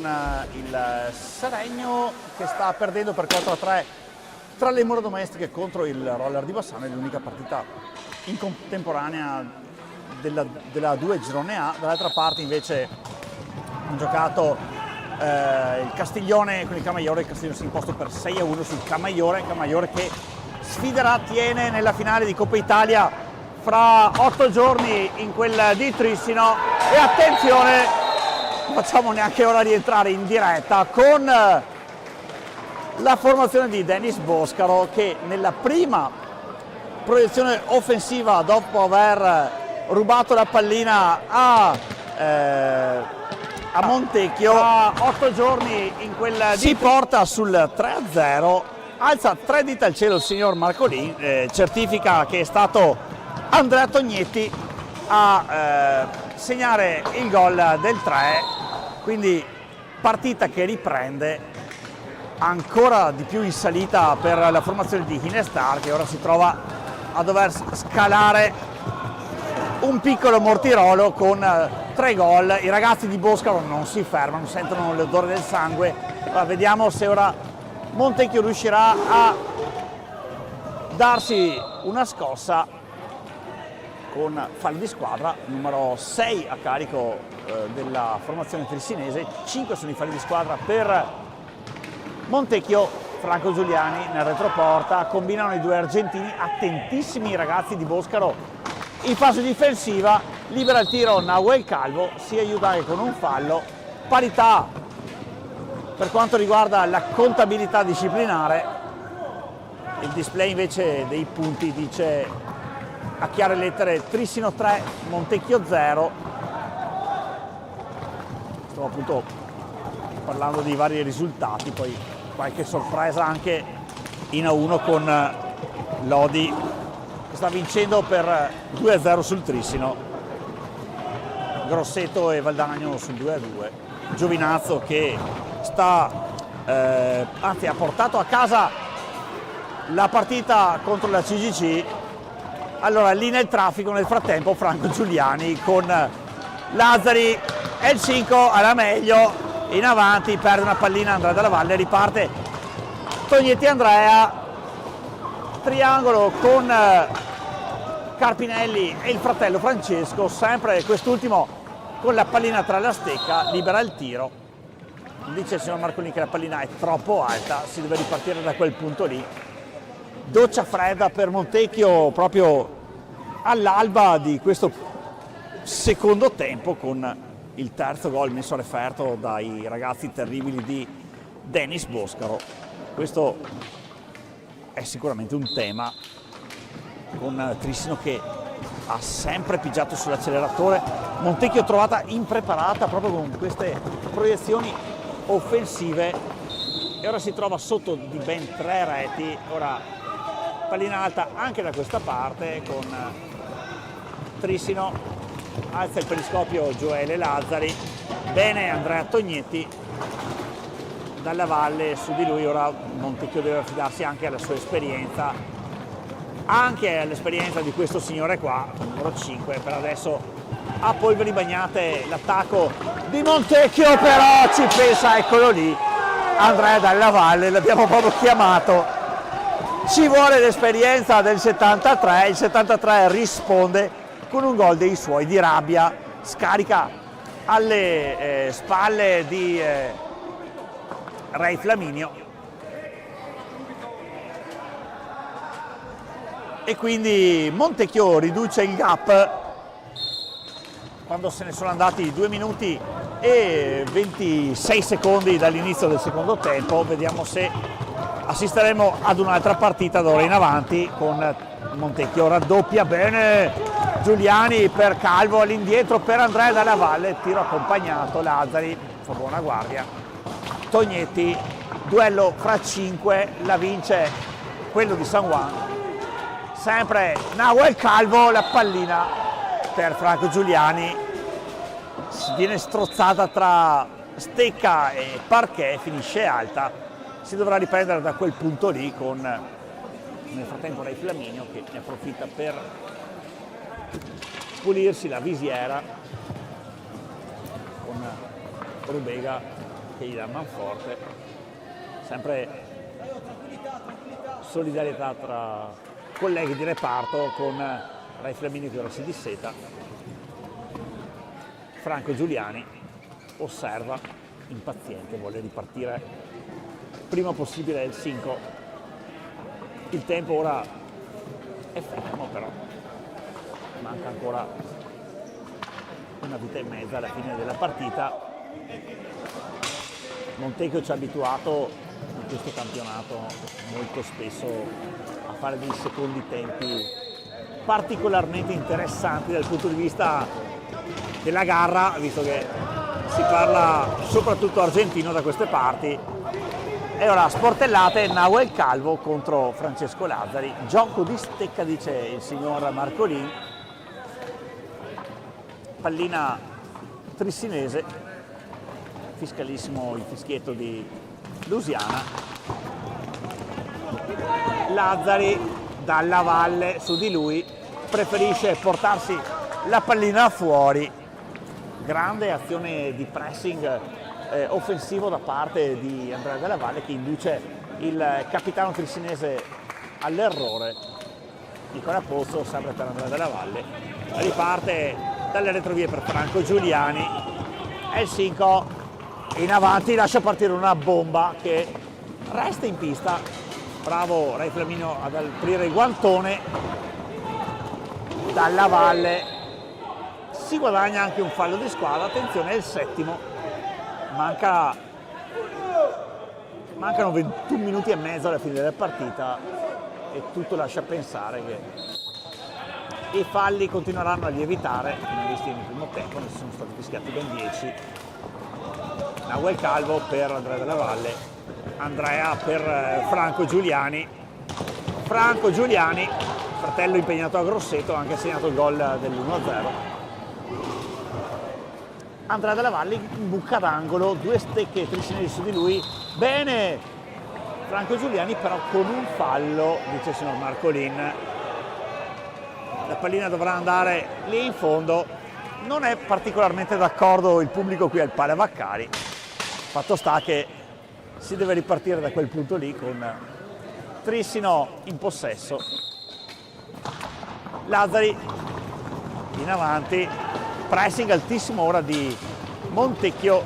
il Seregno che sta perdendo per 4-3 tra le mura domestiche contro il Roller di Bassano. È l'unica partita in contemporanea della 2 girone A. Dall'altra parte invece hanno giocato il Castiglione con il Camaiore. Il Castiglione si è imposto per 6-1 sul Camaiore che sfiderà Tiene nella finale di Coppa Italia fra 8 giorni in quel di Trissino. E attenzione, non facciamo neanche ora rientrare in diretta con la formazione di Denis Boscaro, che nella prima proiezione offensiva, dopo aver rubato la pallina a Montecchio, a 8 giorni in quel si porta sul 3-0, alza 3 dita al cielo il signor Marcolin, certifica che è stato Andrea Tognetti a segnare il gol del 3, quindi partita che riprende ancora di più in salita per la formazione di Inestar, che ora si trova a dover scalare un piccolo mortirolo con 3 gol. I ragazzi di Boscaro non si fermano, sentono l'odore del sangue. Allora, vediamo se ora Montecchio riuscirà a darsi una scossa con fallo di squadra, numero 6 a carico della formazione trissinese. 5 sono i falli di squadra per Montecchio. Franco Giuliani nel retroporta, combinano i due argentini, attentissimi i ragazzi di Boscaro in fase difensiva, libera il tiro Nahuel Calvo, si aiuta anche con un fallo, parità per quanto riguarda la contabilità disciplinare. Il display invece dei punti dice a chiare lettere Trissino 3, Montecchio 0. Stiamo appunto parlando di vari risultati, poi qualche sorpresa anche in A1 con Lodi che sta vincendo per 2-0 sul Trissino, Grosseto e Valdagno sul 2-2, Giovinazzo che sta anzi ha portato a casa la partita contro la CGC. Allora lì nel traffico nel frattempo Franco Giuliani con Lazzari e il 5 alla meglio in avanti, perde una pallina Andrea Dalla Valle, riparte Tognetti Andrea, triangolo con Carpinelli e il fratello Francesco, sempre quest'ultimo con la pallina tra la stecca, libera il tiro. Dice il signor Marcolini che la pallina è troppo alta, si deve ripartire da quel punto lì. Doccia fredda per Montecchio proprio all'alba di questo secondo tempo, con il terzo gol messo a referto dai ragazzi terribili di Denis Boscaro. Questo è sicuramente un tema, con Trissino che ha sempre pigiato sull'acceleratore, Montecchio trovata impreparata proprio con queste proiezioni offensive, e ora si trova sotto di ben 3 reti. Ora pallina alta anche da questa parte con Trissino, alza il periscopio Gioele Lazzari, bene Andrea Tognetti, Dalla Valle su di lui. Ora Montecchio deve affidarsi anche alla sua esperienza, anche all'esperienza di questo signore qua, numero 5. Per adesso a polveri bagnate l'attacco di Montecchio, però ci pensa, eccolo lì, Andrea Dalla Valle, l'abbiamo proprio chiamato. Ci vuole l'esperienza del 73, il 73 risponde con un gol dei suoi di rabbia, scarica alle spalle di Ray Flaminio, e quindi Montecchio riduce il gap quando se ne sono andati 2 minuti e 26 secondi dall'inizio del secondo tempo. Vediamo se assisteremo ad un'altra partita d'ora in avanti, con Montecchio raddoppia, bene Giuliani per Calvo, all'indietro per Andrea Dalla Valle, tiro accompagnato, Lazzari fa buona guardia, Tognetti, duello fra 5, la vince quello di San Juan, sempre Nahuel Calvo, la pallina per Franco Giuliani, viene strozzata tra stecca e parquet, finisce alta, si dovrà riprendere da quel punto lì con nel frattempo Ray Flaminio che ne approfitta per pulirsi la visiera, con Rubega che gli dà manforte. Sempre solidarietà tra colleghi di reparto, con Ray Flaminio che ora si disseta. Franco Giuliani osserva, impaziente, vuole ripartire prima possibile il 5. Il tempo ora è fermo, però manca ancora una vita e mezza alla fine della partita. Montecchio ci ha abituato in questo campionato molto spesso a fare dei secondi tempi particolarmente interessanti dal punto di vista della gara, visto che si parla soprattutto argentino da queste parti. E ora sportellate, Nahuel Calvo contro Francesco Lazzari, gioco di stecca dice il signor Marcolin, pallina trissinese, fiscalissimo il fischietto di Lusiana. Lazzari dalla valle su di lui, preferisce portarsi la pallina fuori, grande azione di pressing offensivo da parte di Andrea Della Valle che induce il capitano trissinese all'errore. Nicola Pozzo, sempre per Andrea Della Valle, riparte dalle retrovie per Franco Giuliani e il 5 in avanti lascia partire una bomba che resta in pista. Bravo Ray Flaminio ad aprire il guantone. Dalla Valle si guadagna anche un fallo di squadra, attenzione è il 7, mancano 21 minuti e mezzo alla fine della partita e tutto lascia pensare che i falli continueranno a lievitare, come visti nel primo tempo, ne sono stati fischiati ben 10. Nahuel Calvo per Andrea Della Valle, Andrea per Franco Giuliani. Franco Giuliani, fratello impegnato a Grosseto, ha anche segnato il gol dell'1-0. Andrea Della Valle in buca d'angolo, due stecche trissinesi su di lui, bene Franco Giuliani però con un fallo, dice il signor Marcolin. La pallina dovrà andare lì in fondo, non è particolarmente d'accordo il pubblico qui al Pala Vaccari, fatto sta che si deve ripartire da quel punto lì con Trissino in possesso. Lazzari in avanti, pressing altissimo ora di Montecchio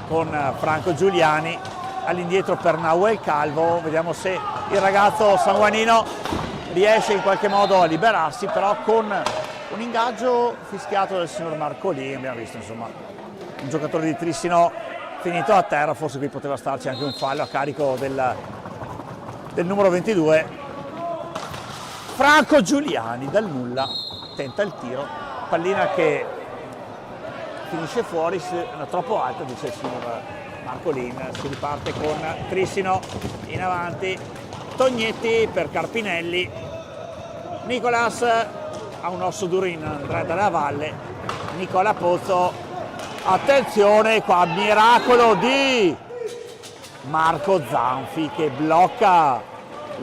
con Franco Giuliani, all'indietro per Nahuel Calvo, vediamo se il ragazzo sanguanino riesce in qualche modo a liberarsi, però con un ingaggio fischiato dal signor Marcolini. Abbiamo visto insomma un giocatore di Trissino finito a terra, forse qui poteva starci anche un fallo a carico del numero 22. Franco Giuliani dal nulla tenta il tiro, pallina che finisce fuori, era troppo alta, dice il signor Marcolin. Si riparte con Trissino in avanti, Tognetti per Carpinelli, Nicolas ha un osso duro in Andrea Della Valle, Nicola Pozzo, attenzione qua, miracolo di Marco Zanfi che blocca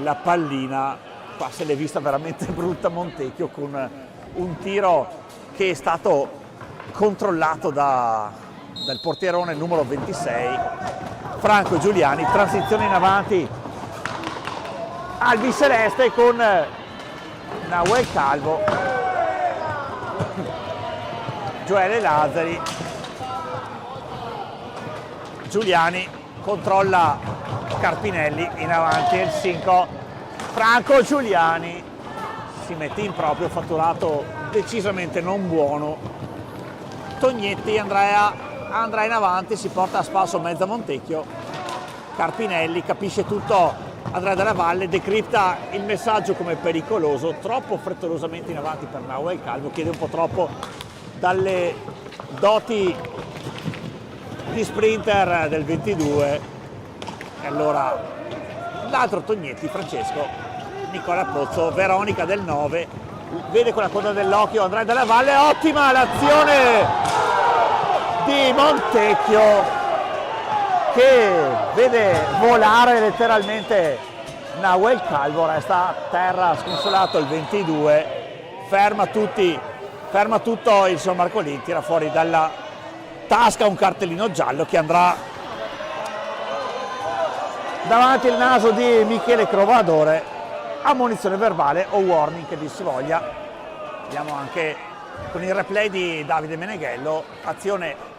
la pallina. Qua se l'è vista veramente brutta Montecchio con un tiro che è stato controllato dal portierone numero 26 Franco Giuliani. Transizione in avanti albiceleste con Nahuel Calvo, Gioele Lazzari, Giuliani controlla Carpinelli in avanti, il 5 Franco Giuliani si mette in proprio, fatturato decisamente non buono. Tognetti andrà in avanti, si porta a spasso mezza Montecchio, Carpinelli capisce tutto, Andrea Della Valle decripta il messaggio come pericoloso, troppo frettolosamente in avanti per Nahuel Calvo, chiede un po' troppo dalle doti di sprinter del 22 e allora l'altro Tognetti, Francesco, Nicola Pozzo, Veronica del 9, vede con la coda dell'occhio Andrea Della Valle, ottima l'azione di Montecchio che vede volare letteralmente Nahuel Calvo, resta a terra sconsolato il 22, ferma tutto il signor Marcolin, tira fuori dalla tasca un cartellino giallo che andrà davanti il naso di Michele Crovadore, ammonizione verbale o warning che dir si voglia. Vediamo anche con il replay di Davide Meneghello, azione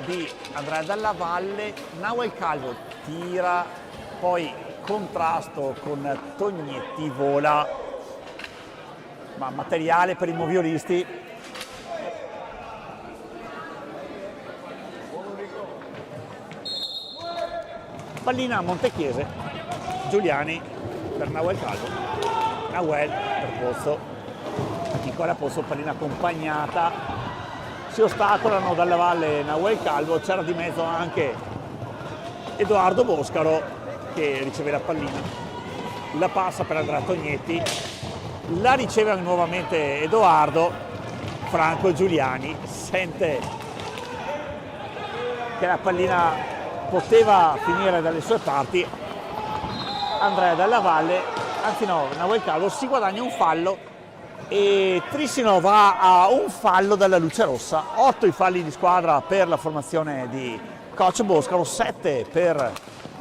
di Andrea Della Valle, Nahuel Calvo tira, poi contrasto con Tognetti, vola, ma materiale per i moviolisti. Pallina a Montechiese, Giuliani per Nahuel Calvo, Nahuel per Pozzo, Nicola Pozzo, pallina accompagnata, si ostacolano dalla valle Nahuel Calvo, c'era di mezzo anche Edoardo Boscaro che riceve la pallina, la passa per Andrea Tognetti, la riceve nuovamente Edoardo, Franco Giuliani sente che la pallina poteva finire dalle sue parti, Andrea Dalla Valle, anzi no, Nahuel Calvo si guadagna un fallo e Trissino va a un fallo dalla luce rossa. 8 i falli di squadra per la formazione di coach Boscaro, 7 per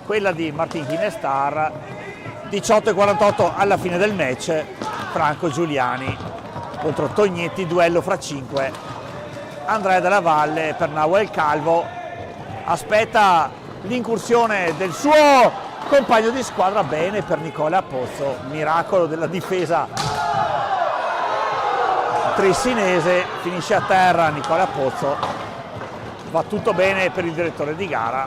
quella di Martin Hinestar, 18:48 alla fine del match, Franco Giuliani contro Tognetti, duello fra 5, Andrea Dalla Valle per Nahuel Calvo, aspetta l'incursione del suo compagno di squadra, bene per Nicola Pozzo, miracolo della difesa trissinese, finisce a terra Nicola Pozzo, va tutto bene per il direttore di gara.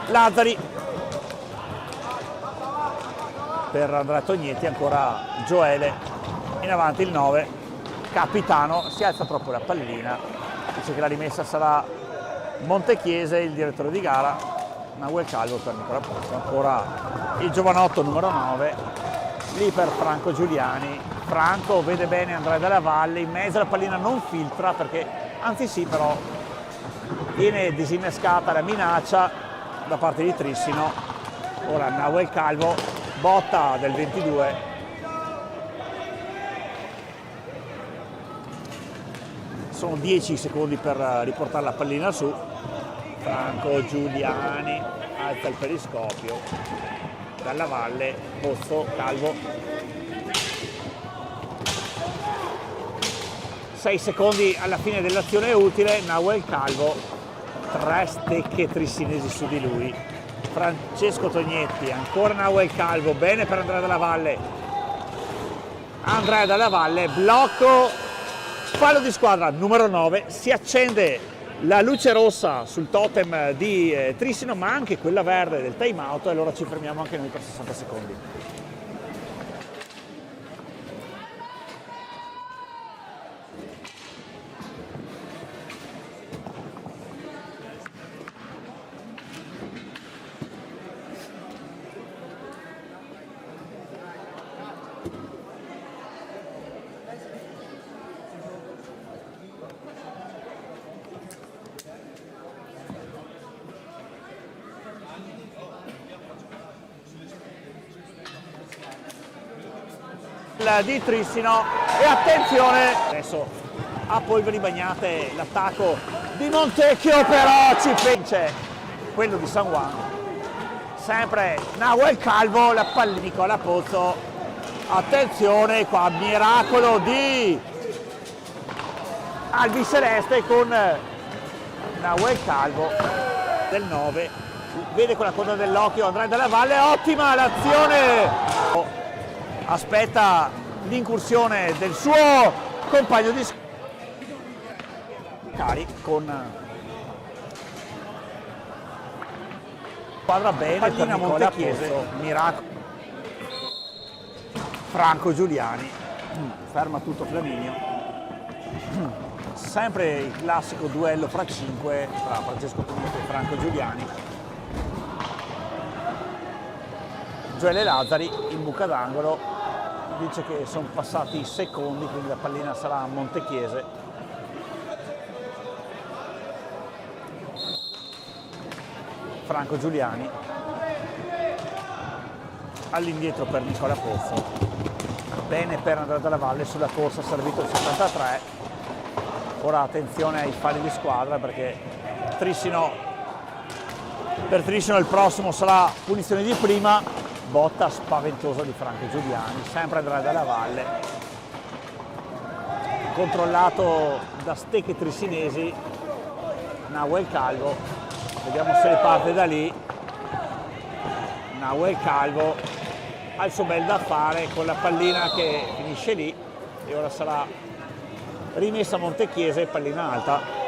Lazzari per Andrea Tognetti, ancora Gioele, in avanti il 9, Capitano, si alza troppo la pallina, dice che la rimessa sarà Montechiese, il direttore di gara, Nahuel Calvo per Nicola Pozzo, ancora il giovanotto numero 9, lì per Franco Giuliani, Franco vede bene Andrea Dalla Valle, in mezzo la pallina non filtra perché, anzi sì però, viene disinnescata la minaccia da parte di Trissino, ora Nahuel Calvo, botta del 22, sono 10 secondi per riportare la pallina su, Franco Giuliani alza il periscopio, Dalla Valle, Pozzo, Calvo, 6 secondi alla fine dell'azione utile, Nahuel Calvo, 3 stecche trissinesi su di lui, Francesco Tognetti, ancora Nahuel Calvo, bene per Andrea Dalla Valle, Andrea Dalla Valle, blocco, fallo di squadra numero 9, si accende la luce rossa sul totem di Trissino, ma anche quella verde del time out, e allora ci fermiamo anche noi per 60 secondi. Di Trissino e attenzione adesso a polveri bagnate l'attacco di Montecchio, però ci vince quello di San Juan, sempre Nahuel Calvo, la pallina Nicola Pozzo, attenzione qua, miracolo di Albi Celeste con Nahuel Calvo del 9, vede con la coda dell'occhio Andrea Dalla Valle, ottima l'azione, aspetta l'incursione del suo compagno di Cari con squadra bene per Nicola Pozzo, miracolo, Franco Giuliani, ferma tutto Flaminio, sempre il classico duello fra 5 tra Francesco Tognetti e Franco Giuliani, Gioele Lazzari in buca d'angolo, dice che sono passati secondi, quindi la pallina sarà a Montechiese. Franco Giuliani all'indietro per Nicola Pozzo, bene per Andrea Dalla Valle sulla corsa, servito il 73. Ora attenzione ai falli di squadra perché per Trissino il prossimo sarà punizione di prima, botta spaventosa di Franco Giuliani, sempre Andrea Dalla Valle, controllato da stecche trissinesi, Nahuel Calvo, vediamo se riparte da lì, Nahuel Calvo ha il suo bel da fare con la pallina che finisce lì e ora sarà rimessa a Montechiese, pallina alta.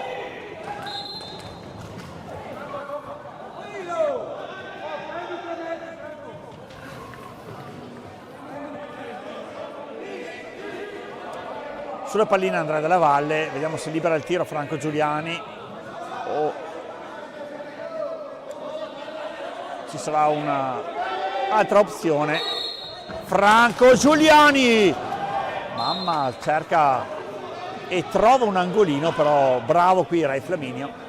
Sulla pallina Andrea Della Valle, vediamo se libera il tiro Franco Giuliani. Ci sarà un'altra opzione. Franco Giuliani! Mamma, cerca e trova un angolino, però bravo qui Ray Flaminio.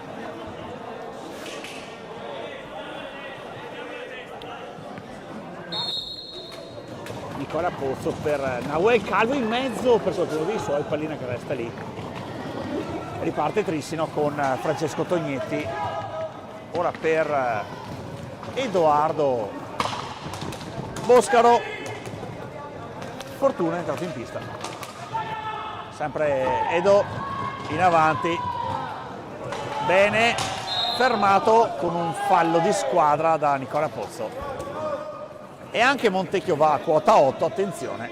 Nicola Pozzo per Nahuel Calvo in mezzo per quel che ho visto, il pallina che resta lì. Riparte Trissino con Francesco Tognetti. Ora per Edoardo Boscaro. Fortuna è entrato in pista. Sempre Edo in avanti. Bene, fermato con un fallo di squadra da Nicola Pozzo. E anche Montecchio va a quota 8, attenzione,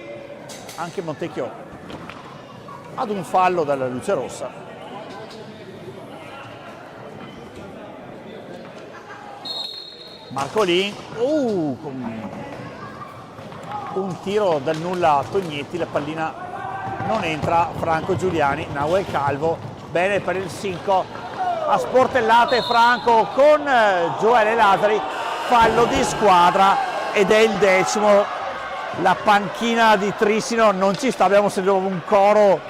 anche Montecchio ad un fallo dalla luce rossa. Marcolin, con un tiro dal nulla a Tognetti, la pallina non entra. Franco Giuliani, Nahuel Calvo, bene per il 5, a sportellate Franco con Gioele Lazari, fallo di squadra. Ed è il 10º, la panchina di Trissino non ci sta, abbiamo sentito un coro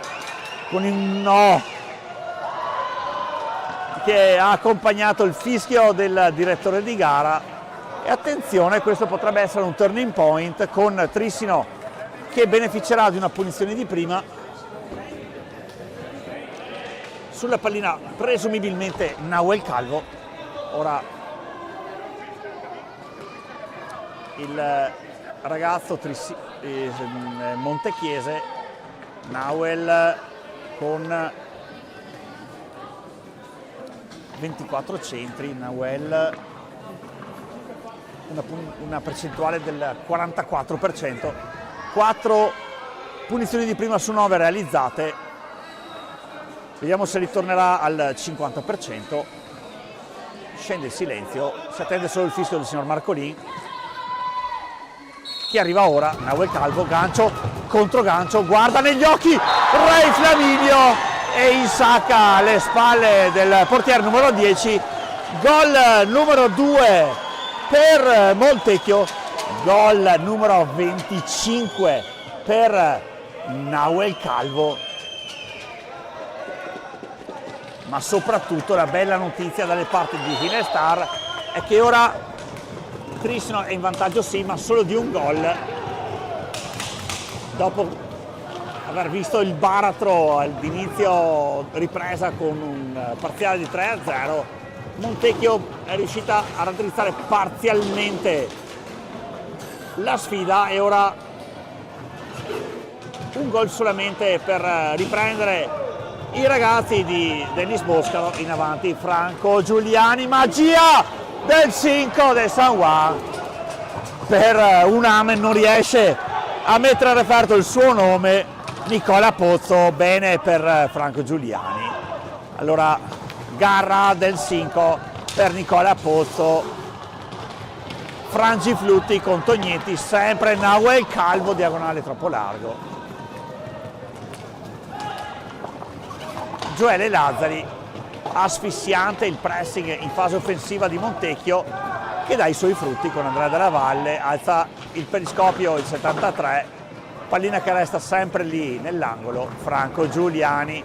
con un no che ha accompagnato il fischio del direttore di gara. E attenzione, questo potrebbe essere un turning point con Trissino che beneficerà di una punizione di prima. Sulla pallina presumibilmente Nahuel Calvo. Ora il ragazzo montechiese, Nahuel con 24 centri, Nahuel una percentuale del 44%, 4 punizioni di prima su 9 realizzate, vediamo se ritornerà al 50%, scende il silenzio, si attende solo il fischio del signor Marcolin. Chi arriva ora? Nahuel Calvo, gancio, controgancio, guarda negli occhi Ray Flaminio e insacca alle spalle del portiere numero 10. Gol numero 2 per Montecchio, gol numero 25 per Nahuel Calvo. Ma soprattutto la bella notizia dalle parti di Hinestar è che ora Trissino è in vantaggio sì, ma solo di un gol, dopo aver visto il baratro all'inizio ripresa con un parziale di 3-0. Montecchio è riuscita a raddrizzare parzialmente la sfida e ora un gol solamente per riprendere i ragazzi di Dennis Boscaro. In avanti Franco Giuliani, magia del 5 del San Juan, per un amen non riesce a mettere a referto il suo nome, Nicola Pozzo, bene per Franco Giuliani. Allora garra del 5 per Nicola Pozzo, frangiflutti con Tognetti, sempre Nahuel Calvo, diagonale troppo largo. Gioele Lazari, asfissiante il pressing in fase offensiva di Montecchio che dà i suoi frutti con Andrea Della Valle, alza il periscopio il 73, pallina che resta sempre lì nell'angolo. Franco Giuliani,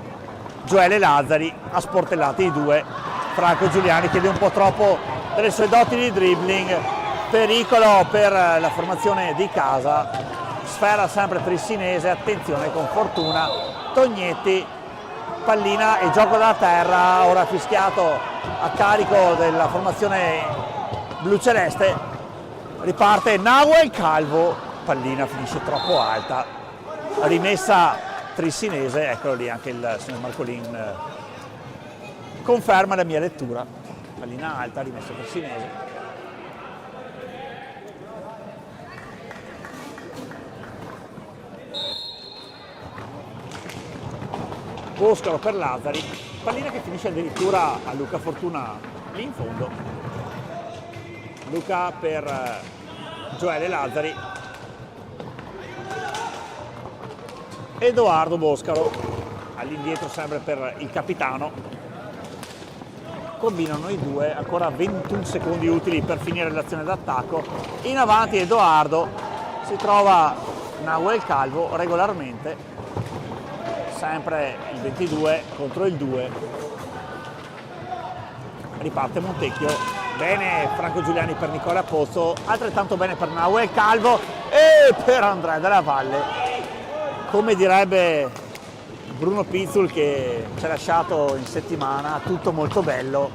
Gioele Lazari, a sportellate i due. Franco Giuliani chiede un po' troppo delle sue doti di dribbling, pericolo per la formazione di casa, sfera sempre trissinese, attenzione con fortuna Tognetti, pallina e gioco da terra, ora fischiato a carico della formazione bluceleste. Riparte Nahuel Calvo, pallina finisce troppo alta, rimessa trissinese, eccolo lì anche il signor Marcolin conferma la mia lettura, pallina alta, rimessa trissinese. Boscaro per Lazari, pallina che finisce addirittura a Luca Fortuna lì in fondo. Luca per Gioele Lazari, Edoardo Boscaro. all'indietro sempre per il capitano. Combinano i due, ancora 21 secondi utili per finire l'azione d'attacco. In avanti Edoardo, si trova Nahuel Calvo regolarmente, sempre il 22 contro il 2. Riparte Montecchio, bene Franco Giuliani per Nicola Pozzo, altrettanto bene per Nahuel Calvo e per Andrea Della Valle. Come direbbe Bruno Pizzul, che ci ha lasciato in settimana, tutto molto bello.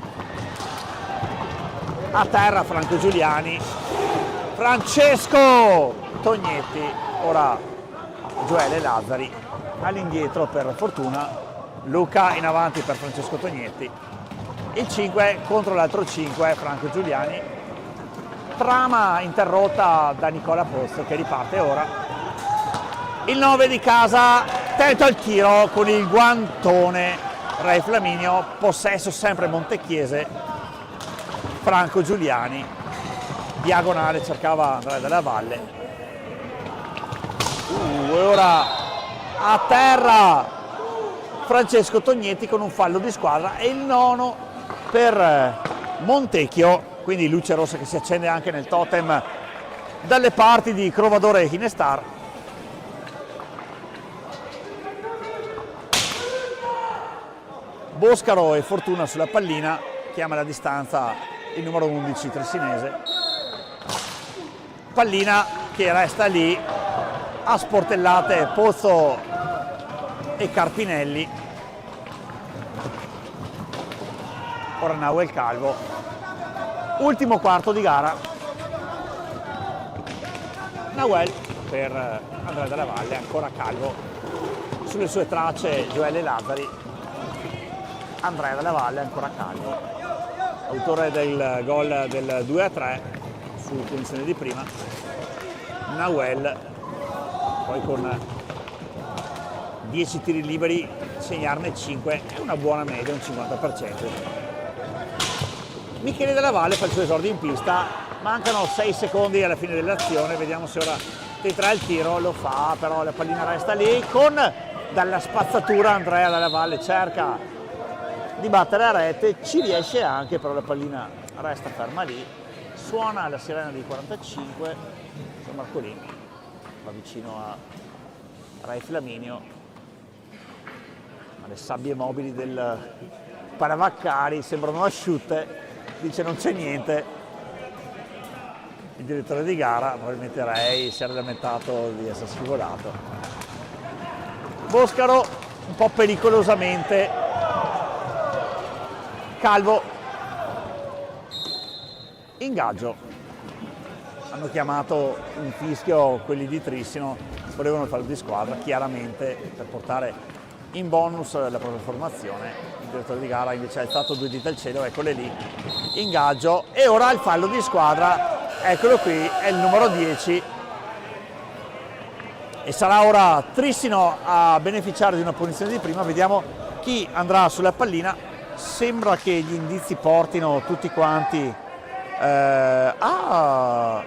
A terra Franco Giuliani, Francesco Tognetti, ora Gioele Lazzari, all'indietro per Fortuna, Luca in avanti per Francesco Tognetti, il 5 contro l'altro 5 Franco Giuliani, trama interrotta da Nicola Pozzo che riparte ora. Il 9 di casa tenta il tiro con il guantone Ray Flaminio, possesso sempre Montecchiese, Franco Giuliani, diagonale cercava Andrea Della Valle. E ora a terra Francesco Tognetti con un fallo di squadra e il 9 per Montecchio, quindi luce rossa che si accende anche nel totem dalle parti di Crovadore e Hinestar. Boscaro e Fortuna sulla pallina, chiama la distanza il numero 11 Tressinese. Pallina che resta lì a sportellate Pozzo e Carpinelli. Ora Nahuel Calvo, ultimo quarto di gara. Nahuel per Andrea Della Valle, ancora Calvo, sulle sue tracce Gioele Lazzari, Andrea Della Valle, ancora Calvo, autore del gol del 2-3 su punizione di prima. Nahuel poi con 10 tiri liberi segnarne 5 è una buona media, un 50%. Michele Della Valle fa il suo esordio in pista, mancano 6 secondi alla fine dell'azione, vediamo se ora tenterà il tiro, lo fa, però la pallina resta lì con dalla spazzatura Andrea Della Valle cerca di battere a rete, ci riesce anche, però la pallina resta ferma lì. Suona la sirena di 45, San Marcolini va vicino a Ray Flaminio, le sabbie mobili del Paravaccari sembrano asciutte, dice non c'è niente. Il direttore di gara, probabilmente Ray, si era lamentato di essere scivolato. Boscaro un po' pericolosamente, Calvo, ingaggio. Hanno chiamato un fischio quelli di Trissino, volevano fare di squadra chiaramente per portare in bonus la propria formazione. Il direttore di gara invece ha alzato due dita al cielo, eccole lì, ingaggio. E ora il fallo di squadra, eccolo qui, è il numero 10 e sarà ora Trissino a beneficiare di una punizione di prima. Vediamo chi andrà sulla pallina. Sembra che gli indizi portino tutti quanti a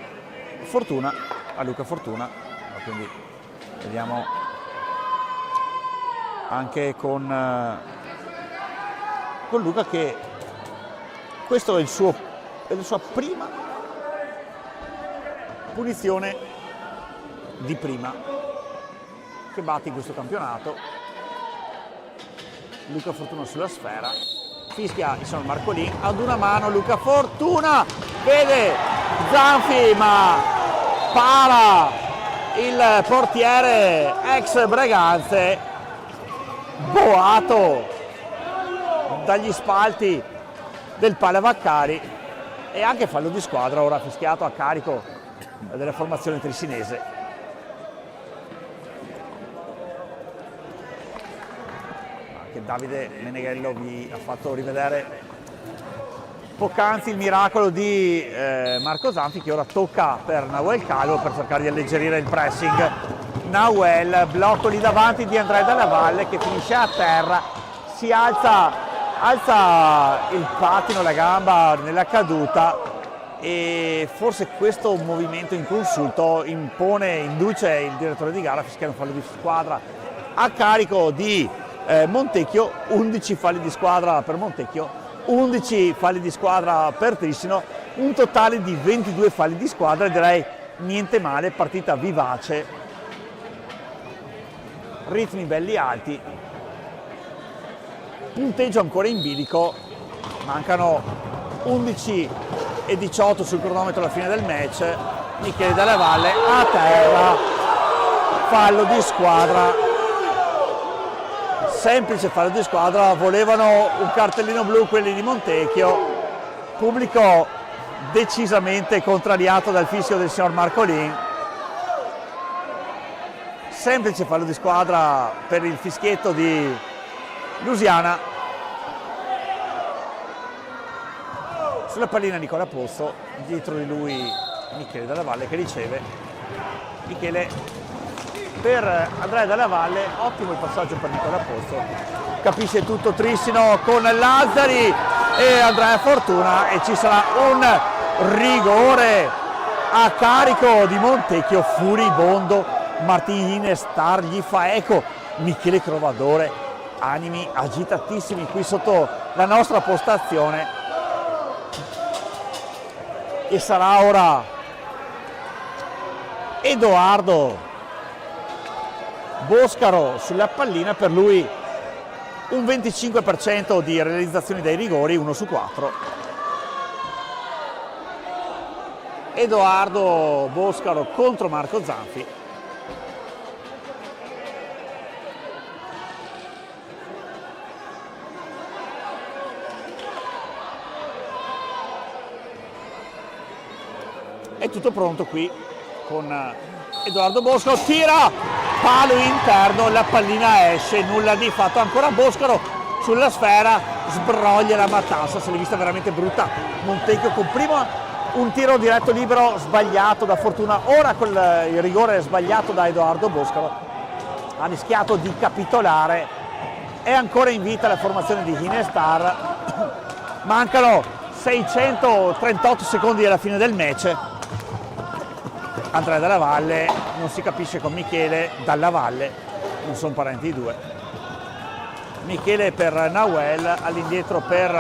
Fortuna, a Luca Fortuna, quindi vediamo anche con Luca che questo è la sua prima punizione di prima che batte in questo campionato. Luca Fortuna sulla sfera, fischia il San Marcolin, ad una mano Luca Fortuna, vede Zanfi ma para il portiere ex Breganze, boato dagli spalti del Paravaccari, e anche fallo di squadra ora fischiato a carico della formazione trissinese. Anche Davide Meneghello vi ha fatto rivedere poc'anzi il miracolo di Marco Zanfi, che ora tocca per Nahuel Calvo per cercare di alleggerire il pressing. Nahuel, blocco lì davanti di Andrea Della Valle che finisce a terra, si alza il pattino, la gamba nella caduta, e forse questo movimento inconsulto induce il direttore di gara a fischiare un fallo di squadra a carico di Montecchio, 11 falli di squadra per Montecchio, 11 falli di squadra per Trissino, un totale di 22 falli di squadra. Direi niente male, partita vivace, ritmi belli alti, punteggio ancora in bilico, mancano 11 e 18 sul cronometro alla fine del match. Michele Della Valle a terra, fallo di squadra, semplice fallo di squadra. Volevano un cartellino blu quelli di Montecchio, pubblico decisamente contrariato dal fischio del signor Marcolin. Semplice fallo di squadra per il fischietto di Lusiana. Sulla pallina Nicola Pozzo, dietro di lui Michele Della Valle che riceve. Michele per Andrea Della Valle, ottimo il passaggio per Nicola Pozzo, capisce tutto Trissino con Lazzari e Andrea Fortuna, e ci sarà un rigore a carico di Montecchio, furibondo Martin Star gli fa eco. Michele Crovadore, animi agitatissimi qui sotto la nostra postazione, e sarà ora Edoardo Boscaro sulla pallina, per lui un 25% di realizzazioni dai rigori, 1 su 4. Edoardo Boscaro contro Marco Zanfi. È tutto pronto qui con Edoardo Boscaro, tira, palo interno, la pallina esce, nulla di fatto, ancora Boscaro sulla sfera, sbroglia la matassa, se l'è vista veramente brutta Montecchio con prima un tiro diretto libero sbagliato da Fortuna, ora con il rigore sbagliato da Edoardo Boscaro ha rischiato di capitolare. È ancora in vita la formazione di Hinestar, mancano 638 secondi alla fine del match. Andrea Della Valle non si capisce con Michele Dalla Valle, non sono parenti i due. Michele per Nawel, all'indietro per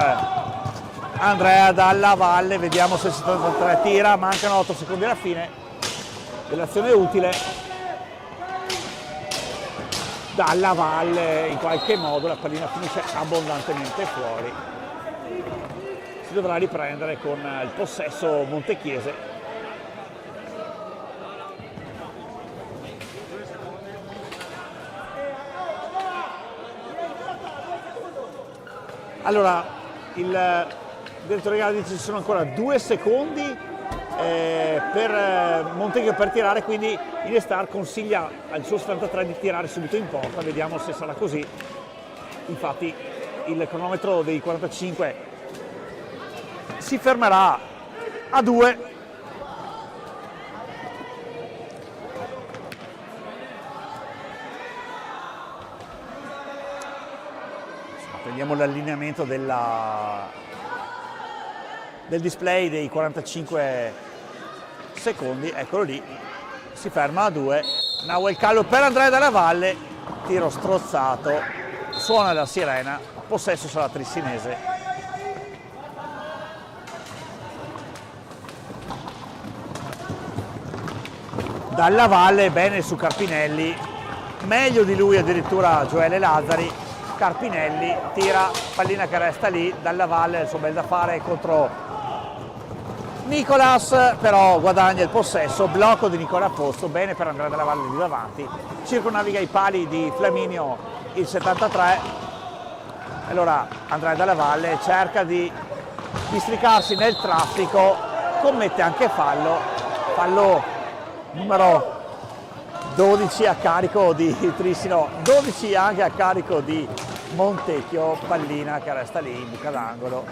Andrea Dalla Valle, vediamo se il 73 tira, mancano 8 secondi alla fine dell'azione utile. Dalla Valle, in qualche modo la pallina finisce abbondantemente fuori, si dovrà riprendere con il possesso montechiese. Allora, il direttore gara dice che ci sono ancora 2 secondi per Montecchio per tirare, quindi Hinestar consiglia al suo 73 di tirare subito in porta, vediamo se sarà così. Infatti il cronometro dei 45 si fermerà a 2. Vediamo l'allineamento del display dei 45 secondi, eccolo lì, si ferma a 2. Nawel Calvo per Andrea Della Valle, tiro strozzato, suona la sirena, possesso sarà trissinese. Dalla Valle bene su Carpinelli, meglio di lui addirittura Gioele Lazzari. Carpinelli tira, pallina che resta lì, Dalla Valle il suo bel da fare contro Nicolas, però guadagna il possesso, blocco di Nicola Pozzo, bene per Andrea Dalla Valle di davanti, circonnaviga i pali di Flaminio il 73, allora Andrea Dalla Valle cerca di districarsi nel traffico, commette anche fallo numero 12 a carico di Trissino, 12 anche a carico di Montecchio, pallina che resta lì in buca d'angolo.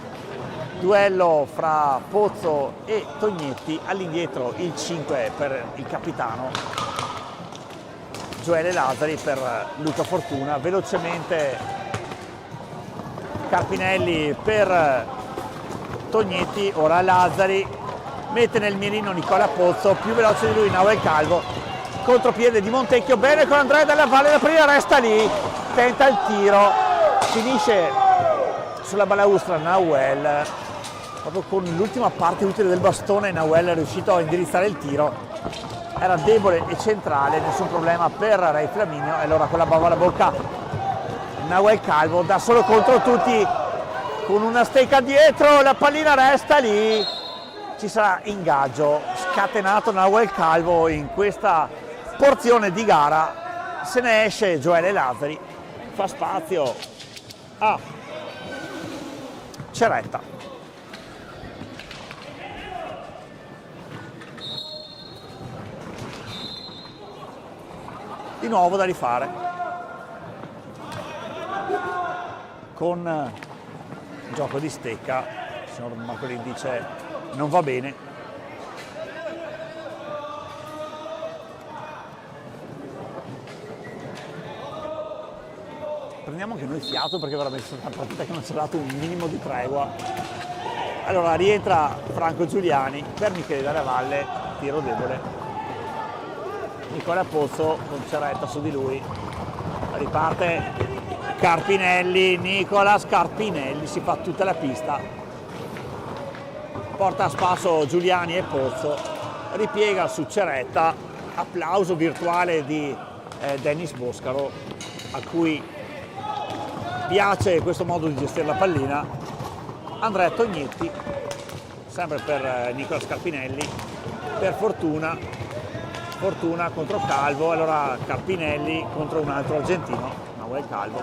Duello fra Pozzo e Tognetti, all'indietro il 5 per il capitano Gioele Lazzari, per Luca Fortuna, velocemente Carpinelli per Tognetti, ora Lazzari mette nel mirino Nicola Pozzo, più veloce di lui Nawel Calvo, contropiede di Montecchio, bene con Andrea Dalla Valle, la prima resta lì, tenta il tiro, finisce sulla balaustra Nahuel, proprio con l'ultima parte utile del bastone Nahuel è riuscito a indirizzare il tiro, era debole e centrale, nessun problema per Ray Flaminio, e allora con la bava alla bocca Nahuel Calvo da solo contro tutti, con una stecca dietro, la pallina resta lì, ci sarà ingaggio, scatenato Nahuel Calvo in questa porzione di gara, se ne esce Gioele Lazzari, fa spazio a Ceretta. Di nuovo da rifare con gioco di stecca, il signor Marcolin dice non va bene. Prendiamo anche noi fiato perché veramente è stata una partita che non ci ha dato un minimo di tregua. Allora rientra Franco Giuliani per Michele Dalla Valle, tiro debole. Nicola Pozzo con Ceretta su di lui, riparte Carpinelli, Nicola Scarpinelli si fa tutta la pista, porta a spasso Giuliani e Pozzo, ripiega su Ceretta, applauso virtuale di Dennis Boscaro, a cui piace questo modo di gestire la pallina. Andrea Tognetti, sempre per Nicola Scarpinelli, per Fortuna contro Calvo, allora Carpinelli contro un altro argentino, Nahuel Calvo.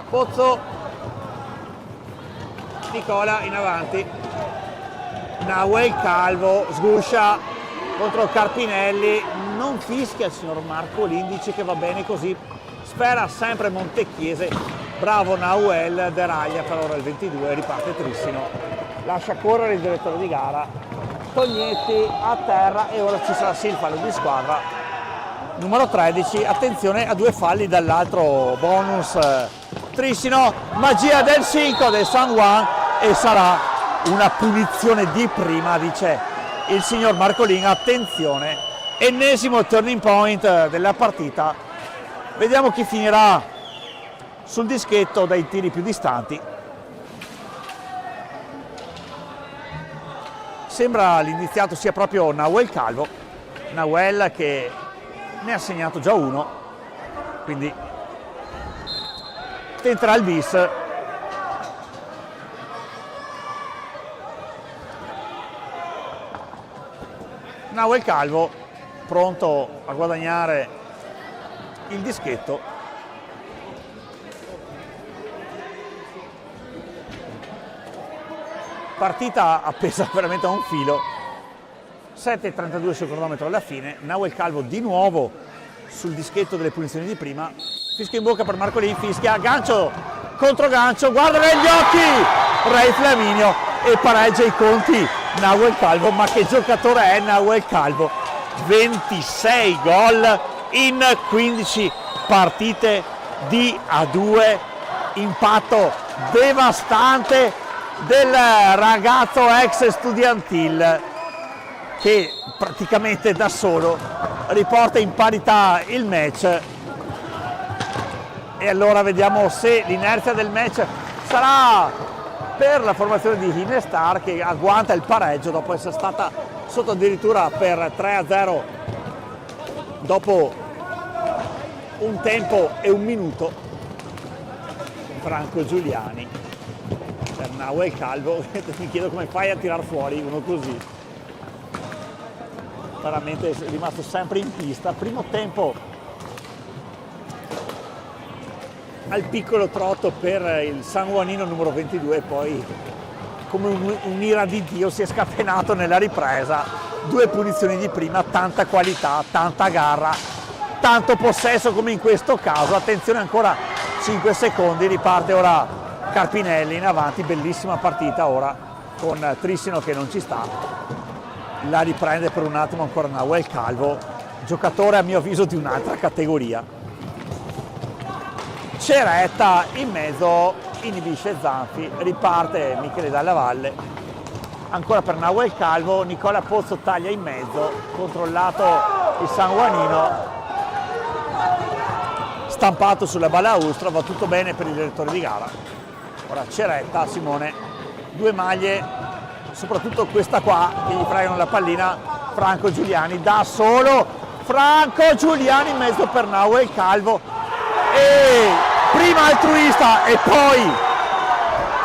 Pozzo, Nicola in avanti, Nahuel Calvo sguscia contro Carpinelli, non fischia il signor Marcolin, dice che va bene così, spera sempre Montechiese, bravo Nahuel, deraglia per ora il 22, riparte Trissino, lascia correre il direttore di gara, Tognetti a terra e ora ci sarà sì il fallo di squadra numero 13, attenzione a due falli dall'altro bonus Trissino, magia del 5 del San Juan e sarà una punizione di prima, dice il signor Marcolin. Attenzione, ennesimo turning point della partita, vediamo chi finirà sul dischetto dai tiri più distanti. Sembra l'indiziato sia proprio Nahuel Calvo, Nahuel che ne ha segnato già uno, quindi tenterà il bis. Nahuel Calvo pronto a guadagnare il dischetto. Partita appesa veramente a un filo, 7:32 sul cronometro alla fine, Nahuel Calvo di nuovo sul dischetto delle punizioni di prima, fischia in bocca per Marcolin, fischia, gancio contro gancio, guarda negli occhi Ray Flaminio e pareggia i conti Nahuel Calvo. Ma che giocatore è Nahuel Calvo, 26 gol in 15 partite di A2, impatto devastante del ragazzo ex Studiantil che praticamente da solo riporta in parità il match. E allora vediamo se l'inerzia del match sarà per la formazione di Inestar, che agguanta il pareggio dopo essere stata sotto addirittura per 3-0 dopo un tempo e un minuto. Franco Giuliani per Nahuel Calvo, mi chiedo come fai a tirar fuori uno così, veramente è rimasto sempre in pista. Primo tempo al piccolo trotto per il sanjuanino numero 22, poi come un'ira di Dio si è scatenato nella ripresa, due punizioni di prima, tanta qualità, tanta garra, tanto possesso come in questo caso. Attenzione, ancora 5 secondi, riparte ora Carpinelli in avanti, bellissima partita ora con Trissino che non ci sta, la riprende per un attimo ancora Nahuel Calvo, giocatore a mio avviso di un'altra categoria. Ceretta in mezzo, inibisce Zanfi, riparte Michele Dalla Valle, ancora per Nahuel Calvo, Nicola Pozzo taglia in mezzo, controllato il sanjuanino, stampato sulla balaustra, va tutto bene per il direttore di gara. Ora Ceretta, Simone, 2 maglie, soprattutto questa qua che gli fregano la pallina. Franco Giuliani da solo, Franco Giuliani in mezzo per Nahuel Calvo, e prima altruista e poi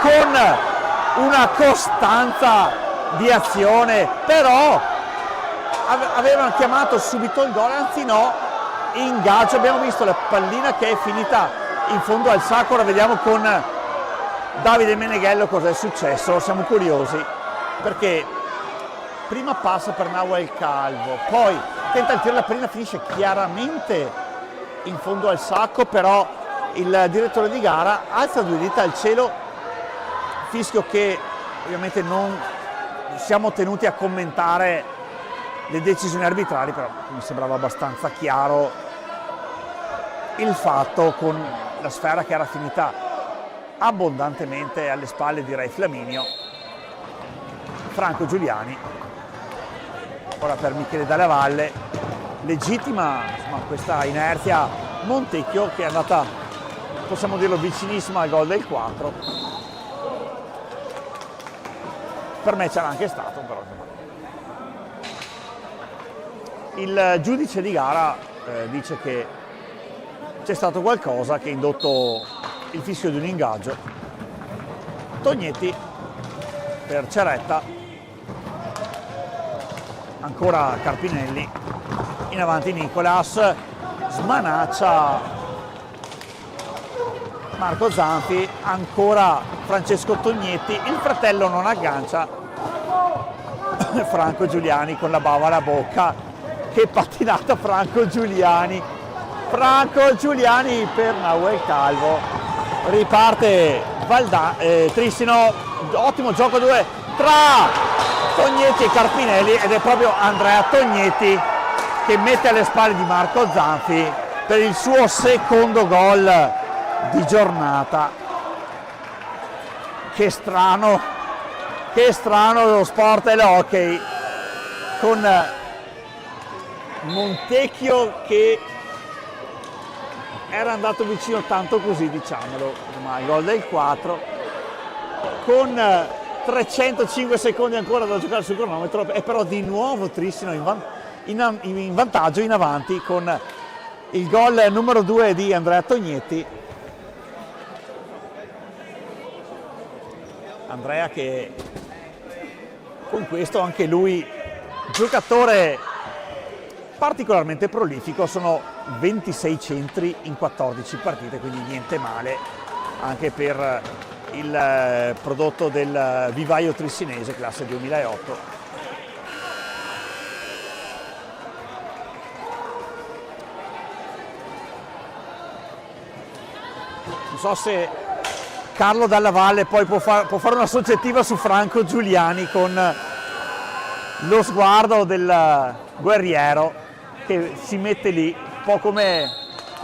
con una costanza di azione, però avevano chiamato subito il gol, anzi no, ingaggio. Abbiamo visto la pallina che è finita in fondo al sacco. Ora vediamo con Davide Meneghello cosa è successo, siamo curiosi, perché prima passa per Nahuel Calvo, poi tenta il tiro, la pallina finisce chiaramente in fondo al sacco, però il direttore di gara alza 2 dita al cielo, fischio che ovviamente non siamo tenuti a commentare le decisioni arbitrali, però mi sembrava abbastanza chiaro il fatto, con la sfera che era finita abbondantemente alle spalle di Ray Flaminio. Franco Giuliani, ora per Michele Dalla Valle, legittima questa inerzia Montecchio, che è andata, possiamo dirlo, vicinissima al gol del 4. Per me c'era anche stato, però il giudice di gara dice che c'è stato qualcosa che ha indotto il fischio di un ingaggio. Tognetti per Ceretta, ancora Carpinelli, in avanti Nicolas, smanaccia Marco Zanfi, ancora Francesco Tognetti, il fratello non aggancia, Franco Giuliani con la bava alla bocca. Che pattinata Franco Giuliani per Nahuel Calvo, riparte Trissino, ottimo gioco 2 tra Tognetti e Carpinelli, ed è proprio Andrea Tognetti che mette alle spalle di Marco Zanfi per il suo secondo gol di giornata. Che strano lo sport e l'hockey, con Montecchio che era andato vicino tanto così, diciamolo, ma il gol del 4, con 305 secondi ancora da giocare sul cronometro, e però di nuovo Trissino in vantaggio, in avanti, con il gol numero 2 di Andrea Tognetti. Andrea che con questo anche lui giocatore particolarmente prolifico, sono 26 centri in 14 partite, quindi niente male anche per il prodotto del vivaio trissinese classe 2008. Non so se Carlo Dalla Valle poi può fare una soggettiva su Franco Giuliani, con lo sguardo del guerriero che si mette lì, un po' come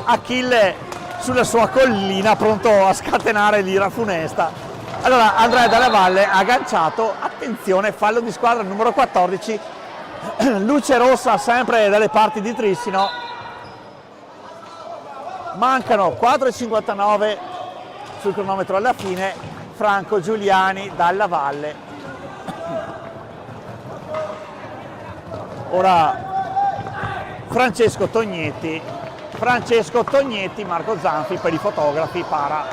Achille sulla sua collina, pronto a scatenare l'ira funesta. Allora Andrea Dalla Valle ha agganciato, attenzione, fallo di squadra numero 14, luce rossa sempre dalle parti di Trissino. Mancano 4,59 sul cronometro alla fine. Franco Giuliani, Dalla Valle. Ora Francesco Tognetti, Marco Zanfi per i fotografi, para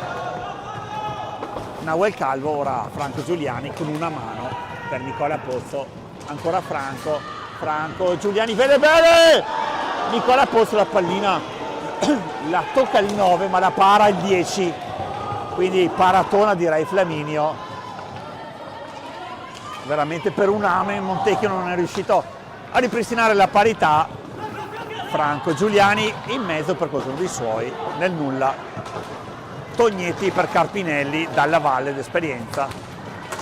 Nahuel Calvo. Ora Franco Giuliani con una mano per Nicola Pozzo, ancora Franco Giuliani, vede bene Nicola Pozzo, la pallina la tocca il 9 ma la para il 10, quindi paratona di Ray Flaminio. Veramente per un amen Montecchio non è riuscito a ripristinare la parità. Franco Giuliani in mezzo per qualcuno dei suoi, nel nulla. Tognetti per Carpinelli, Dalla Valle d'esperienza.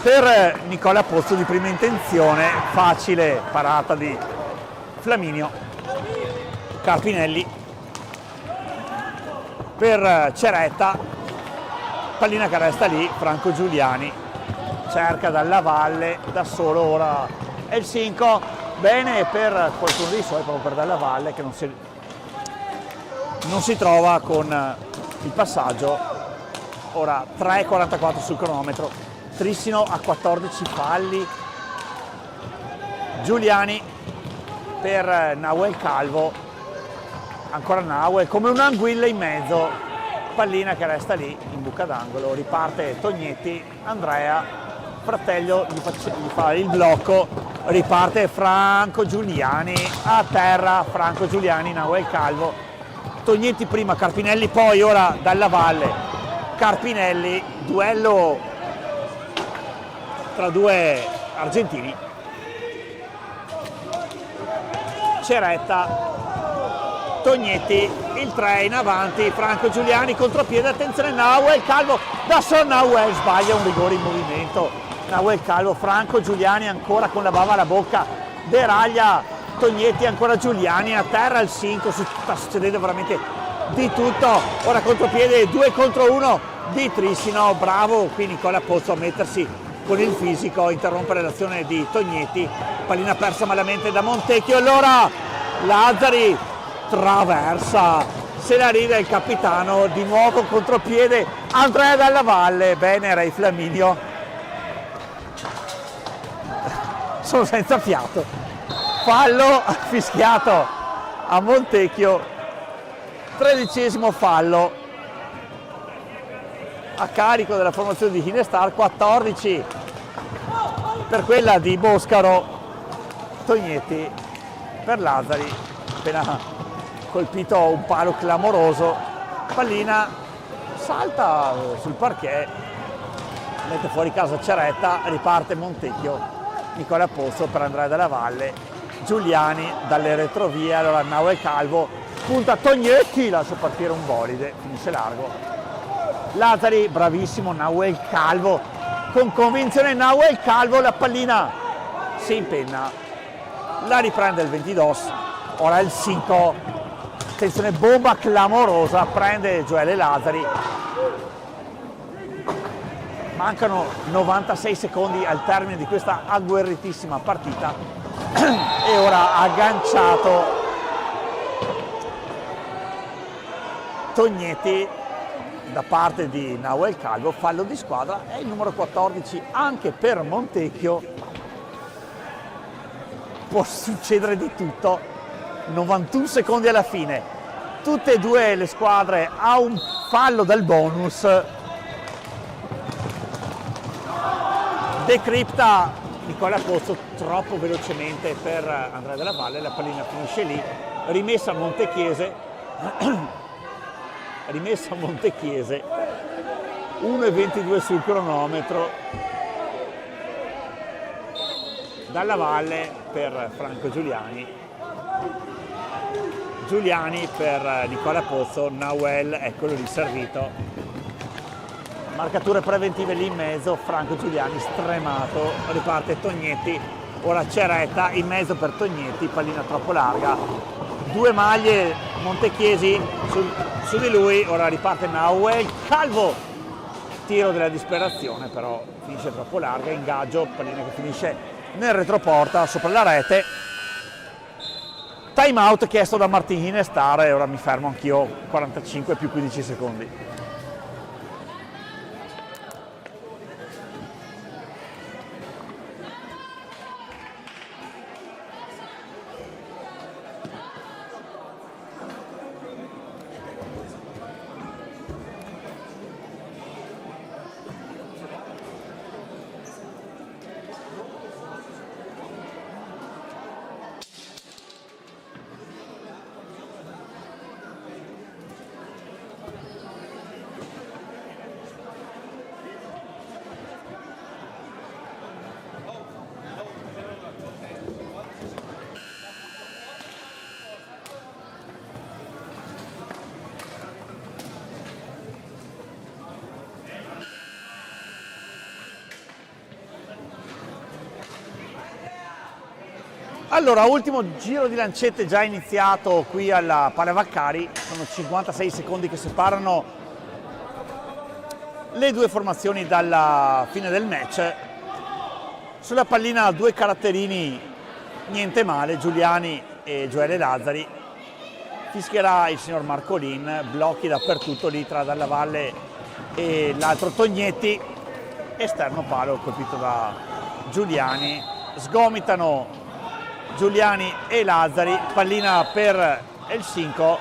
Per Nicola Pozzo di prima intenzione, facile parata di Flaminio. Carpinelli per Ceretta, pallina che resta lì. Franco Giuliani cerca Dalla Valle da solo, ora è il 5. Bene per qualcuno dei suoi, proprio per Dalla Valle, che non si non si trova con il passaggio. Ora 3,44 sul cronometro, Trissino a 14 falli, Giuliani per Nahuel Calvo, ancora Nahuel come un'anguilla in mezzo, pallina che resta lì in buca d'angolo, riparte Tognetti, Andrea, fratello gli fa il blocco, riparte Franco Giuliani, a terra Franco Giuliani, Nahuel Calvo, Tognetti prima, Carpinelli poi, ora Dalla Valle, Carpinelli, duello tra due argentini, Ceretta, Tognetti, il 3 in avanti, Franco Giuliani, contropiede, attenzione Nahuel Calvo, da solo Nahuel sbaglia un rigore in movimento, Nahuel Calvo, Franco Giuliani ancora con la bava alla bocca, deraglia Tognetti, ancora Giuliani, a terra il 5, sta succedendo veramente di tutto, ora contropiede 2 contro 1 di Trissino, bravo qui Nicola Pozzo a mettersi con il fisico, interrompere l'azione di Tognetti, pallina persa malamente da Montecchio, allora Lazzari traversa, se la ride il capitano, di nuovo contropiede Andrea Dalla Valle, bene Ray Flaminio, sono senza fiato, fallo fischiato a Montecchio, 13° fallo a carico della formazione di Hinestar, 14 per quella di Boscaro, Tognetti per Lazzari, appena colpito un palo clamoroso, pallina salta sul parquet, mette fuori casa Ceretta, riparte Montecchio, Nicola Pozzo per Andrea Dalla Valle, Giuliani dalle retrovie, allora Nahuel Calvo, punta Tognetti, lascia partire un bolide, finisce largo. Lazzari, bravissimo Nahuel Calvo, con convinzione Nahuel Calvo, la pallina si impenna, la riprende il 22, ora il 5, attenzione bomba clamorosa, prende Gioele Lazzari, mancano 96 secondi al termine di questa agguerritissima partita e ora agganciato Tognetti da parte di Nahuel Calvo, fallo di squadra, è il numero 14 anche per Montecchio, può succedere di tutto, 91 secondi alla fine, tutte e due le squadre a un fallo dal bonus, decripta Nicola Pozzo troppo velocemente per Andrea Dalla Valle, la pallina finisce lì, rimessa a Montechiese, 1,22 sul cronometro, Dalla Valle per Franco Giuliani, Giuliani per Nicola Pozzo, Nahuel, eccolo lì servito, marcature preventive lì in mezzo, Franco Giuliani stremato, riparte Tognetti, ora Ceretta in mezzo per Tognetti, pallina troppo larga, 2 maglie montechiesi su di lui, ora riparte Nahuel Calvo, tiro della disperazione però finisce troppo larga, ingaggio, pallina che finisce nel retroporta sopra la rete, time out chiesto da Martin Hinestar e ora mi fermo anch'io, 45 più 15 secondi. Allora, ultimo giro di lancette già iniziato qui alla Pala Vaccari, sono 56 secondi che separano le due formazioni dalla fine del match. Sulla pallina 2 caratterini niente male, Giuliani e Gioele Lazzari. fischierà il signor Marcolin, blocchi dappertutto lì tra Dalla Valle e l'altro Tognetti, esterno palo colpito da Giuliani, sgomitano Giuliani e Lazzari, pallina per il 5,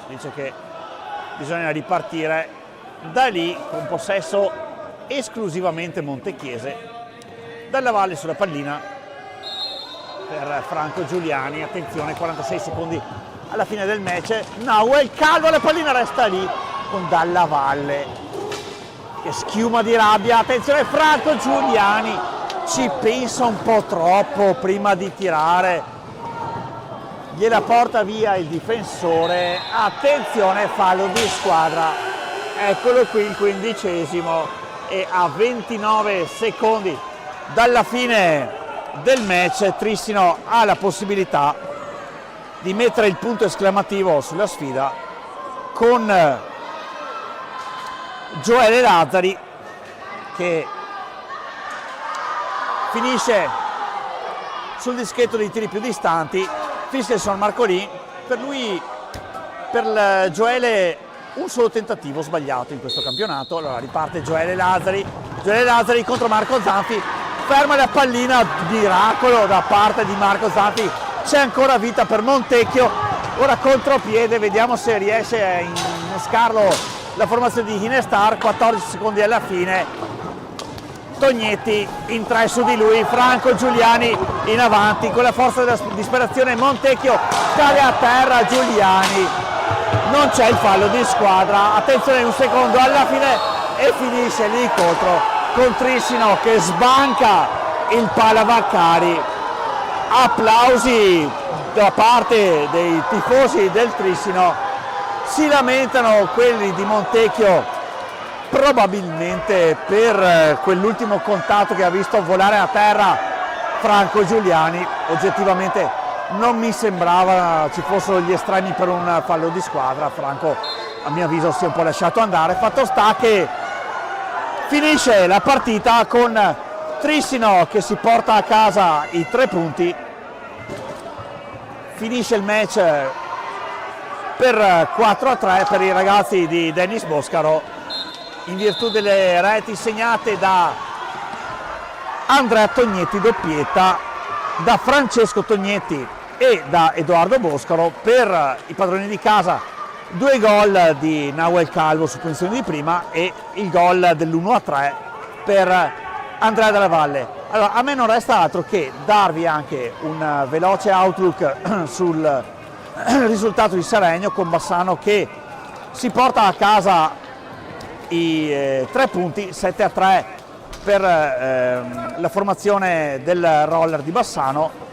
dice che bisogna ripartire da lì con possesso esclusivamente montechiese. Dalla Valle sulla pallina per Franco Giuliani, attenzione, 46 secondi alla fine del match, Nauel Calvo, la pallina resta lì con Dalla Valle che schiuma di rabbia, attenzione Franco Giuliani, ci pensa un po' troppo prima di tirare, gliela porta via il difensore, attenzione fallo di squadra, eccolo qui il 15esimo e a 29 secondi dalla fine del match Trissino ha la possibilità di mettere il punto esclamativo sulla sfida con Gioele Lazzari che finisce sul dischetto dei tiri più distanti, fischia il San Marcolin, per lui, per Gioele un solo tentativo sbagliato in questo campionato, allora riparte Gioele Lazzari contro Marco Zanfi, ferma la pallina, miracolo da parte di Marco Zanfi, c'è ancora vita per Montecchio, ora contropiede, vediamo se riesce a innescarlo la formazione di Inestar, 14 secondi alla fine, Tognetti in 3 su di lui, Franco Giuliani in avanti, con la forza della disperazione Montecchio cade a terra, Giuliani, non c'è il fallo di squadra, attenzione un secondo alla fine e finisce l'incontro con Trissino che sbanca il Palavaccari, applausi da parte dei tifosi del Trissino, si lamentano quelli di Montecchio probabilmente per quell'ultimo contatto che ha visto volare a terra Franco Giuliani, oggettivamente non mi sembrava ci fossero gli estremi per un fallo di squadra, Franco a mio avviso si è un po' lasciato andare, fatto sta che finisce la partita con Trissino che si porta a casa i 3 punti, finisce il match per 4-3 per i ragazzi di Dennis Boscaro in virtù delle reti segnate da Andrea Tognetti doppietta, da Francesco Tognetti e da Edoardo Boscaro, per i padroni di casa 2 gol di Nauel Calvo su punizione di prima e il gol dell'1-3 per Andrea Dalla Valle. Allora, a me non resta altro che darvi anche un veloce outlook sul risultato di Seregno, con Bassano che si porta a casa i 3 punti, 7-3 per la formazione del roller di Bassano.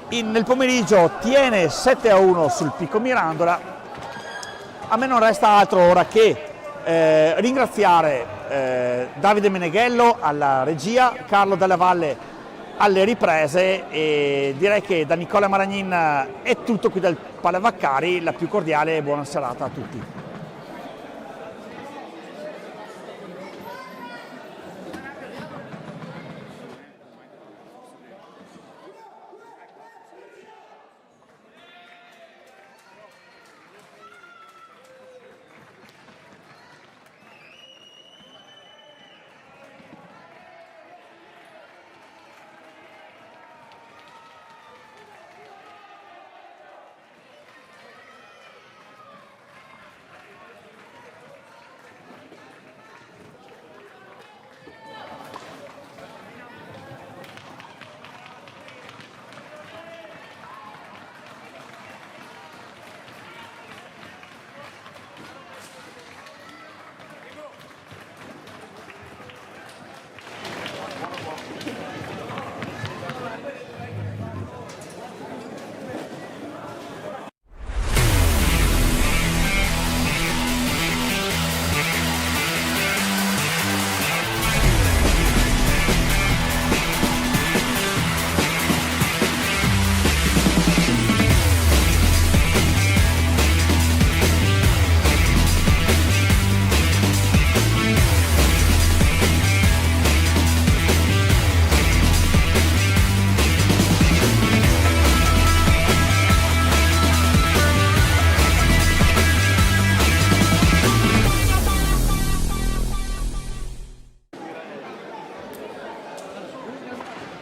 Nel pomeriggio tiene 7-1 sul Pico Mirandola. A me non resta altro ora che ringraziare Davide Meneghello alla regia, Carlo Dalla Valle alle riprese, e direi che da Nicola Maragnin è tutto qui dal Palavaccari, la più cordiale e buona serata a tutti.